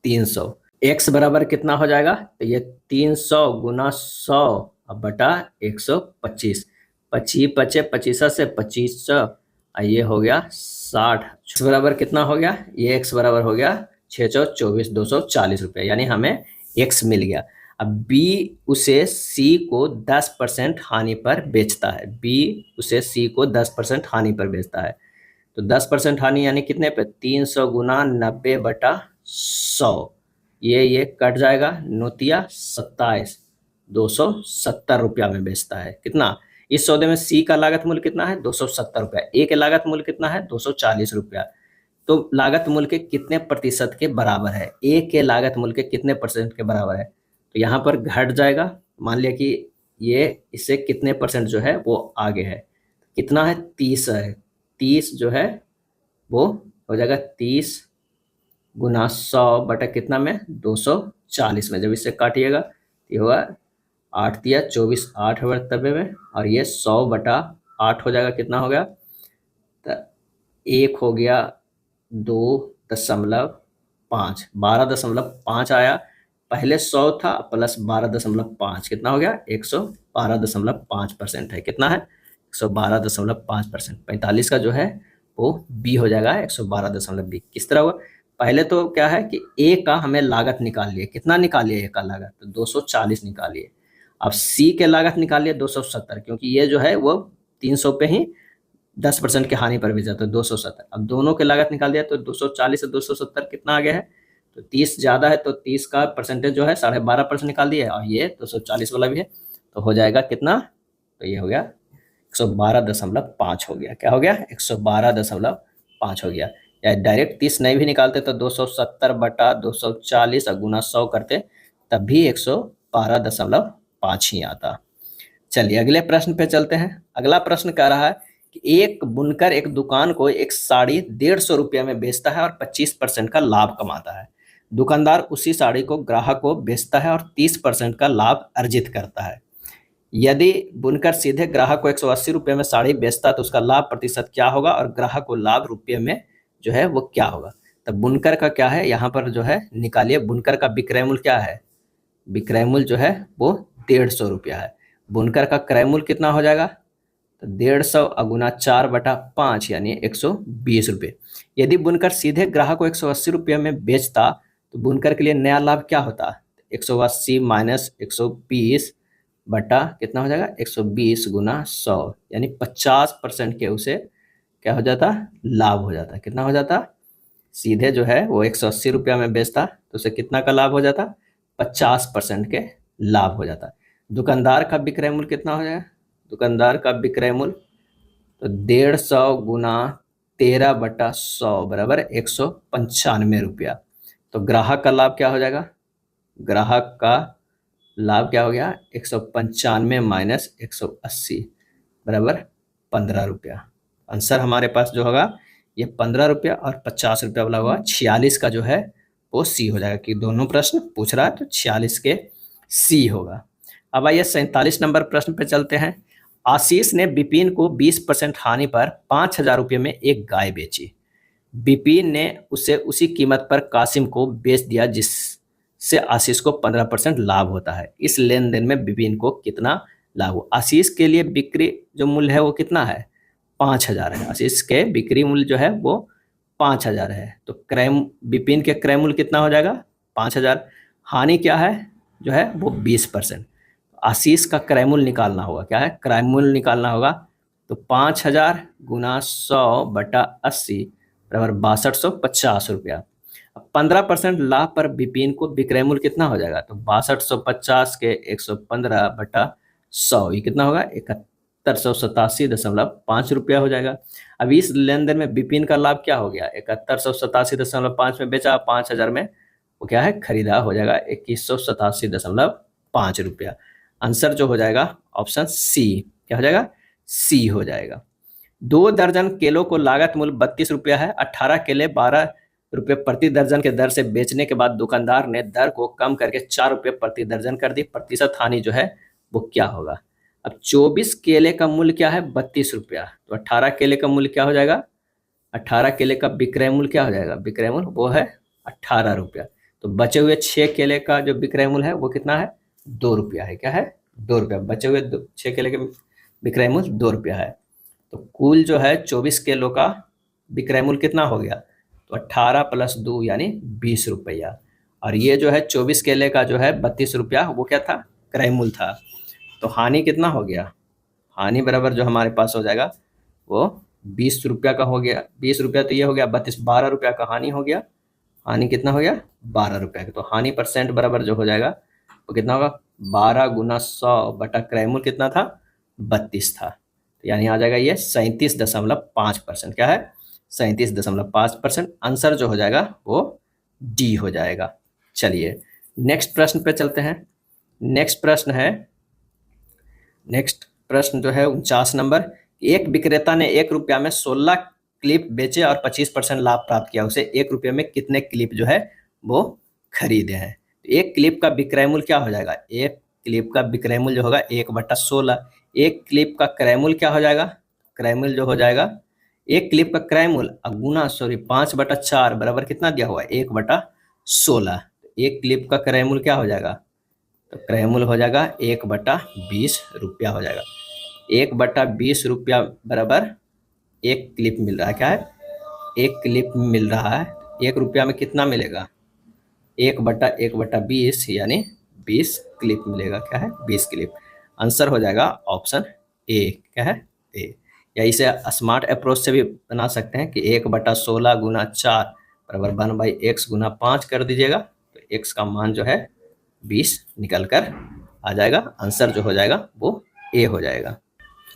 300। x बराबर कितना हो जाएगा? तो ये 300 गुना 100 अब बटा 125। 25 पचे 25 से 2500 ये हो गया 60। x बराबर कितना हो गया? ये x बराबर हो गया 624 240 रुपये, यानी हमें x मिल गया। अब B उसे C को 10% हानि पर बेचता है। B उसे C को 10% हानि पर बेचता है। तो 10% हानि यानी कितने पे? 300 गुना 90 बटा 100। ये कट जाएगा, नोतिया 27 270 रुपया में बेचता है। कितना? इस सौदे में सी का लागत मूल्य कितना है? 270 रुपया। ए के लागत मूल्य कितना है? 240 रुपया। तो लागत मूल्य के कितने प्रतिशत के बराबर है? ए के लागत मूल्य के कितने परसेंट के बराबर है? तो यहाँ पर घट जाएगा। मान लिया कि ये इससे कितने परसेंट जो है वो आगे है। कितना है? 30 है। 30 जो है वो हो जाएगा 30 गुना 100 बटा कितना में? 240 में। जब इससे काटिएगा ये होगा 8 दिया 24, 8 बराबर में, और ये 100 बटा 8 हो जाएगा। कितना हो गया? तो 1 हो गया 2.5, 12.5 आया। पहले 100 था प्लस 12.5 कितना हो गया? 112.5% है। कितना है? 112.5%। 45 का जो है वो बी हो जाएगा, 112.2। किस तरह हुआ? पहले तो क्या है कि ए का हमें लागत निकाल लिए। कितना निकालिए? ए का लागत तो 240 निकालिए। अब सी के लागत निकालिए 270, क्योंकि ये जो है वो 300 पे ही 10% के हानि पर बेचा तो 270। अब दोनों के लागत निकाल दिया तो 240 से 270 कितना आ गया है? तो 30 ज़्यादा है तो 30 का परसेंटेज जो है 12.5% निकाल दिया है, और ये 240 वाला भी है तो हो जाएगा कितना? तो ये हो गया 112.5 हो गया। क्या हो गया? 112.5 हो गया। या डायरेक्ट 30 नहीं भी निकालते तो 270 बटा 240 गुना 100 करते तब भी 112.5 ही आता। चलिए अगले प्रश्न पे चलते हैं। अगला प्रश्न कह रहा है कि एक बुनकर एक दुकान को एक साड़ी 150 रुपये में बेचता है और 25% का लाभ कमाता है। दुकानदार उसी साड़ी को ग्राहक को बेचता है और 30% का लाभ अर्जित करता है। यदि बुनकर सीधे ग्राहक को 180 रुपये में साड़ी बेचता है तो उसका लाभ प्रतिशत क्या होगा, और ग्राहक को लाभ रुपये में जो है वो क्या होगा? तो बुनकर का क्या है यहाँ पर जो है निकालिए। बुनकर का विक्रय मूल्य क्या है? विक्रय मूल्य जो है वो 150 रुपया है। बुनकर का क्रय मूल्य कितना हो जाएगा? तो 150 गुना 4/5 यानी 120 रुपये। यदि बुनकर सीधे ग्राहक को 180 रुपये में बेचता तो बुनकर के लिए नया लाभ क्या होता? 180 माइनस 120 बटा कितना हो जाएगा? 120 गुना 100 यानी 50% के उसे क्या हो जाता? लाभ हो जाता। कितना हो जाता? सीधे जो है वो 180 रुपया में बेचता तो उसे कितना का लाभ हो जाता? 50% के लाभ हो जाता। दुकानदार का विक्रय मूल्य कितना हो जाएगा? दुकानदार का विक्रय मूल्य तो 150 गुना 13/100 बराबर 195 रुपया। तो ग्राहक का लाभ क्या हो जाएगा? ग्राहक का लाभ क्या हो गया? 195 माइनस 180 बराबर 15 रुपया। आंसर हमारे पास जो होगा ये 15 रुपया और 50 रुपया वाला हुआ। 46 का जो है वो सी हो जाएगा, कि दोनों प्रश्न पूछ रहा है तो 46 के सी होगा। अब आइए 47 नंबर प्रश्न पे चलते हैं। आशीष ने विपिन को 20% हानि पर 5,000 रुपये में एक गाय बेची। विपिन ने उसे उसी कीमत पर कासिम को बेच दिया जिससे आशीष को 15% लाभ होता है। इस लेन देन में विपिन को कितना लाभ हुआ? आशीष के लिए बिक्री जो मूल्य है वो कितना है? 5,000 है। आशीष के बिक्री मूल्य जो है वो 5,000 है। तो क्रय विपिन के क्रय मूल्य कितना हो जाएगा? 5,000। हानि क्या है जो है वो 20%। आशीष का क्रय मूल्य निकालना होगा। क्या है? क्रय मूल्य निकालना होगा। तो 5,000 गुना 100 बटा 80 बराबर 6250 रुपया। अब 15% लाभ पर विपिन को विक्रय मूल्य कितना हो जाएगा? तो 6250 के 115 बटा 100 ये कितना होगा? 7187.5 रुपया हो जाएगा। अब इस लेन देन में विपिन का लाभ क्या हो गया? 7187.5 में बेचा, 5,000 में वो क्या है? खरीदा, हो जाएगा 2187.5 रुपया। आंसर जो हो जाएगा ऑप्शन सी। क्या हो जाएगा? सी हो जाएगा। 2 दर्जन केलों को लागत मूल्य 32 रुपया है। 18 केले 12 रुपये प्रति दर्जन के दर से बेचने के बाद दुकानदार ने दर को कम करके 4 रुपये प्रति दर्जन कर दी। प्रतिशत हानि जो है वो क्या होगा? अब 24 केले का मूल्य क्या है? 32 रुपया। तो 18 केले का मूल्य क्या हो जाएगा? 18 केले का विक्रय मूल्य क्या हो जाएगा, विक्रय मूल्य वो है 18 रुपया। तो बचे हुए 6 केले का जो विक्रय मूल्य है वो कितना है, 2 रुपया है। क्या है, 2 रुपया। बचे हुए 6 केले के विक्रय मूल्य 2 रुपया है। तो कुल जो है 24 किलो का विक्रय मूल्य कितना हो गया, तो 18 + 2 यानी 20 रुपया। और ये जो है 24 केले का जो है 32 रुपया, वो क्या था, क्रय मूल्य था। तो हानि कितना हो गया, हानि बराबर जो हमारे पास हो जाएगा वो 20 रुपया का हो गया। 20 रुपया तो ये हो गया 32, 12 रुपया का हानि हो गया। हानि कितना हो गया, 12 रुपया का। तो हानि परसेंट बराबर जो हो जाएगा वो कितना होगा, 12 × 100 बटा क्रय मूल्य कितना था, 32 था। तो यानी आ जाएगा ये 37.5%। क्या है, 37.5%। आंसर जो हो जाएगा वो डी हो जाएगा। चलिए नेक्स्ट प्रश्न पे चलते हैं। नेक्स्ट प्रश्न जो है 49 नंबर। एक विक्रेता ने 1 रुपया में 16 क्लिप बेचे और 25% लाभ प्राप्त किया। उसे 1 रुपये में कितने क्लिप जो है वो खरीदे हैं। एक क्लिप का विक्रय मूल्य क्या हो जाएगा, एक क्लिप का विक्रय मूल्य जो होगा 1/16। एक क्लिप का क्रय मूल्य क्या हो जाएगा, क्रय मूल्य जो हो जाएगा, एक क्लिप का क्रय मूल्य गुना 5/4 बराबर कितना दिया हुआ है, 1/16। एक क्लिप का क्रय मूल्य क्या हो जाएगा, तो क्रय मूल्य हो जाएगा 1/20 रुपया हो जाएगा। 1/20 रुपया बराबर एक क्लिप मिल रहा है। क्या है, एक क्लिप मिल रहा है। 1 रुपया में कितना मिलेगा, 1/1/20 यानी 20 क्लिप मिलेगा। क्या है, 20 क्लिप। आंसर हो जाएगा ऑप्शन ए। क्या है, ए। या इसे स्मार्ट अप्रोच से भी बना सकते हैं कि 1/16 × 4 बराबर 1/x × 5 कर दीजिएगा। तो x का मान जो है 20 निकल कर आ जाएगा। आंसर जो हो जाएगा वो ए हो जाएगा।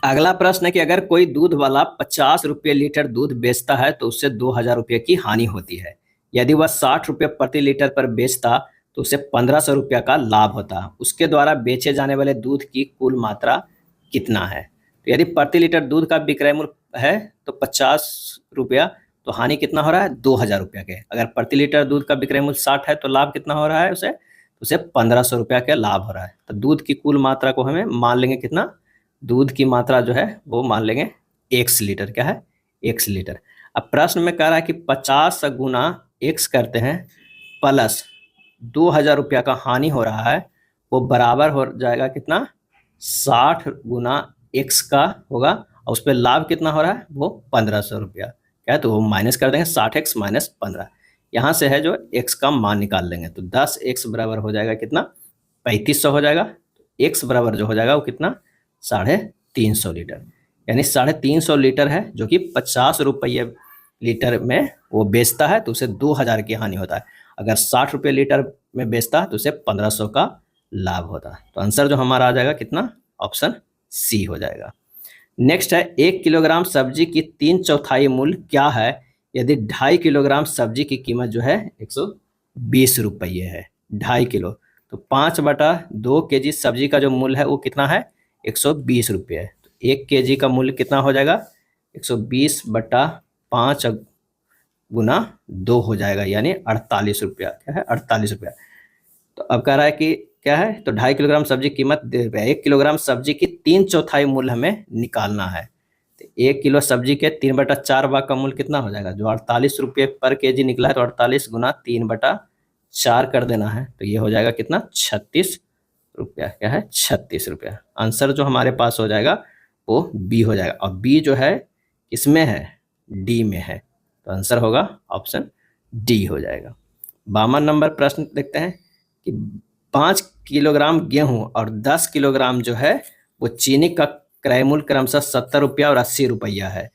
अगला प्रश्न है कि अगर कोई दूध वाला 50 रुपये लीटर दूध बेचता है तो उससे 2000 रुपये की हानि होती है। यदि वह 60 रुपये प्रति लीटर पर बेचता तो उसे 1500 रुपया का लाभ होता। उसके द्वारा बेचे जाने वाले दूध की कुल मात्रा कितना है। तो यदि प्रति लीटर दूध का विक्रय मूल्य है तो 50 रुपया, तो हानि कितना हो रहा है, 2000 रुपया के। अगर प्रति लीटर दूध का विक्रय मूल्य 60 है तो लाभ कितना हो रहा है उसे 1500 रुपया का लाभ हो रहा है। तो दूध की कुल मात्रा को हमें मान लेंगे कितना, दूध की मात्रा जो है वो मान लेंगे 1 लीटर। क्या है, 1 लीटर। अब प्रश्न में कह रहा है कि 50 गुना x करते हैं प्लस 2000 रुपया का हानि हो रहा है, वो बराबर हो जाएगा कितना, 60 गुना x का होगा और उस पर लाभ कितना हो रहा है, वो 1500 रुपया। क्या है, तो वो माइनस कर देंगे, 60x - 15। यहाँ से है जो x का मान निकाल लेंगे। तो 10x बराबर हो जाएगा कितना, 3500 हो जाएगा। x बराबर जो हो जाएगा वो कितना, 350 लीटर। यानी 350 लीटर है जो कि 50 रुपये लीटर में वो बेचता है तो उसे 2000 की हानि होता है। अगर 60 रुपये लीटर में बेचता है तो उसे 1500 का लाभ होता है। तो आंसर जो हमारा आ जाएगा कितना, ऑप्शन सी हो जाएगा। नेक्स्ट है 1 किलोग्राम सब्जी की 3/4 मूल्य क्या है यदि 2.5 किलोग्राम सब्जी की कीमत जो है 120 रुपये है। 2.5 किलो, तो 5/2 kg सब्जी का जो मूल्य है वो कितना है, 120 रुपये है। तो 1 kg का मूल्य कितना हो जाएगा, 120/5 गुना 2 हो जाएगा, यानी 48 रुपया। क्या है, 48 रुपया। तो अब कह रहा है कि क्या है, तो 2.5 किलोग्राम सब्जी कीमत 1 किलोग्राम सब्जी की 3/4 मूल्य हमें निकालना है। तो 1 किलो सब्जी के 3/4 भाग का मूल्य कितना हो जाएगा, जो 48 रुपये पर kg निकला है, तो 48 गुना 3/4 कर देना है। तो ये हो जाएगा कितना, 36 रुपया। क्या है, 36 रुपया। आंसर जो हमारे पास हो जाएगा वो बी हो जाएगा। और बी जो है किसमें है, डी में है। तो आंसर होगा ऑप्शन डी हो जाएगा। 52 नंबर प्रश्न देखते हैं कि 5 किलोग्राम गेहूं और 10 किलोग्राम जो है वो चीनी का क्रय मूल्य क्रमशः 70 रुपया और 80 रुपया है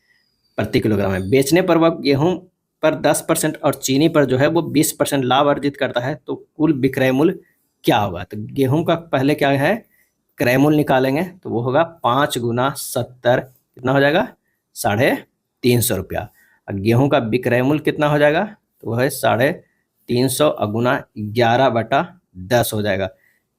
प्रति किलोग्राम है। बेचने पर वह गेहूं पर 10% और चीनी पर जो है वो 20% लाभ अर्जित करता है, तो कुल विक्रय मूल्य क्या होगा। तो गेहूं का पहले क्या है, क्रय मूल्य निकालेंगे, तो वो होगा 5 गुना 70 कितना हो जाएगा, 350 रुपया। और गेहूं का विक्रय मूल्य कितना हो जाएगा, तो वो है 350 गुना 11/10 हो जाएगा।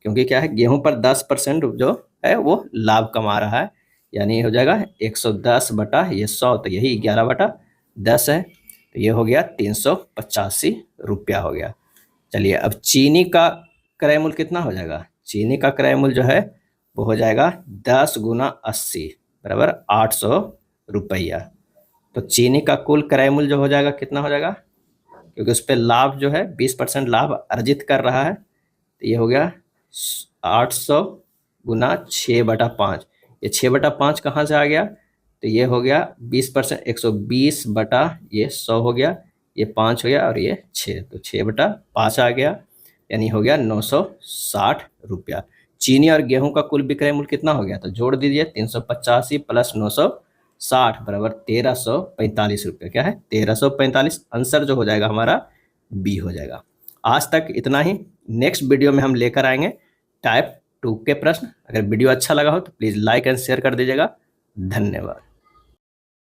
क्योंकि क्या है, गेहूं पर 10% जो है वो लाभ कमा रहा है, यानी हो जाएगा 110/100, तो यही 11/10 है। तो ये हो गया 385 रुपया हो गया। चलिए अब चीनी का क्रय मूल्य कितना हो जाएगा, चीनी का क्रय मूल्य जो है वो हो जाएगा 10 गुना 80 बराबर 800 रुपया। तो चीनी का कुल क्रय मूल्य जो हो जाएगा कितना हो जाएगा, क्योंकि उस पर लाभ जो है 20% लाभ अर्जित कर रहा है, तो ये हो गया 800 गुना 6/5। ये 6/5 कहाँ से आ गया, तो ये हो गया 20%, 120 बटा ये 100 हो गया, ये 5 हो गया और ये 6, तो 6/5 आ गया, यानी हो गया 960 रुपया। चीनी और गेहूं का कुल विक्रय मूल्य कितना हो गया, तो जोड़ दीजिए 385 प्लस 960 बराबर 1345 रुपये। क्या है, 1345। आंसर जो हो जाएगा हमारा बी हो जाएगा। आज तक इतना ही। नेक्स्ट वीडियो में हम लेकर आएंगे टाइप 2 के प्रश्न। अगर वीडियो अच्छा लगा हो तो प्लीज़ लाइक एंड शेयर कर दीजिएगा। धन्यवाद।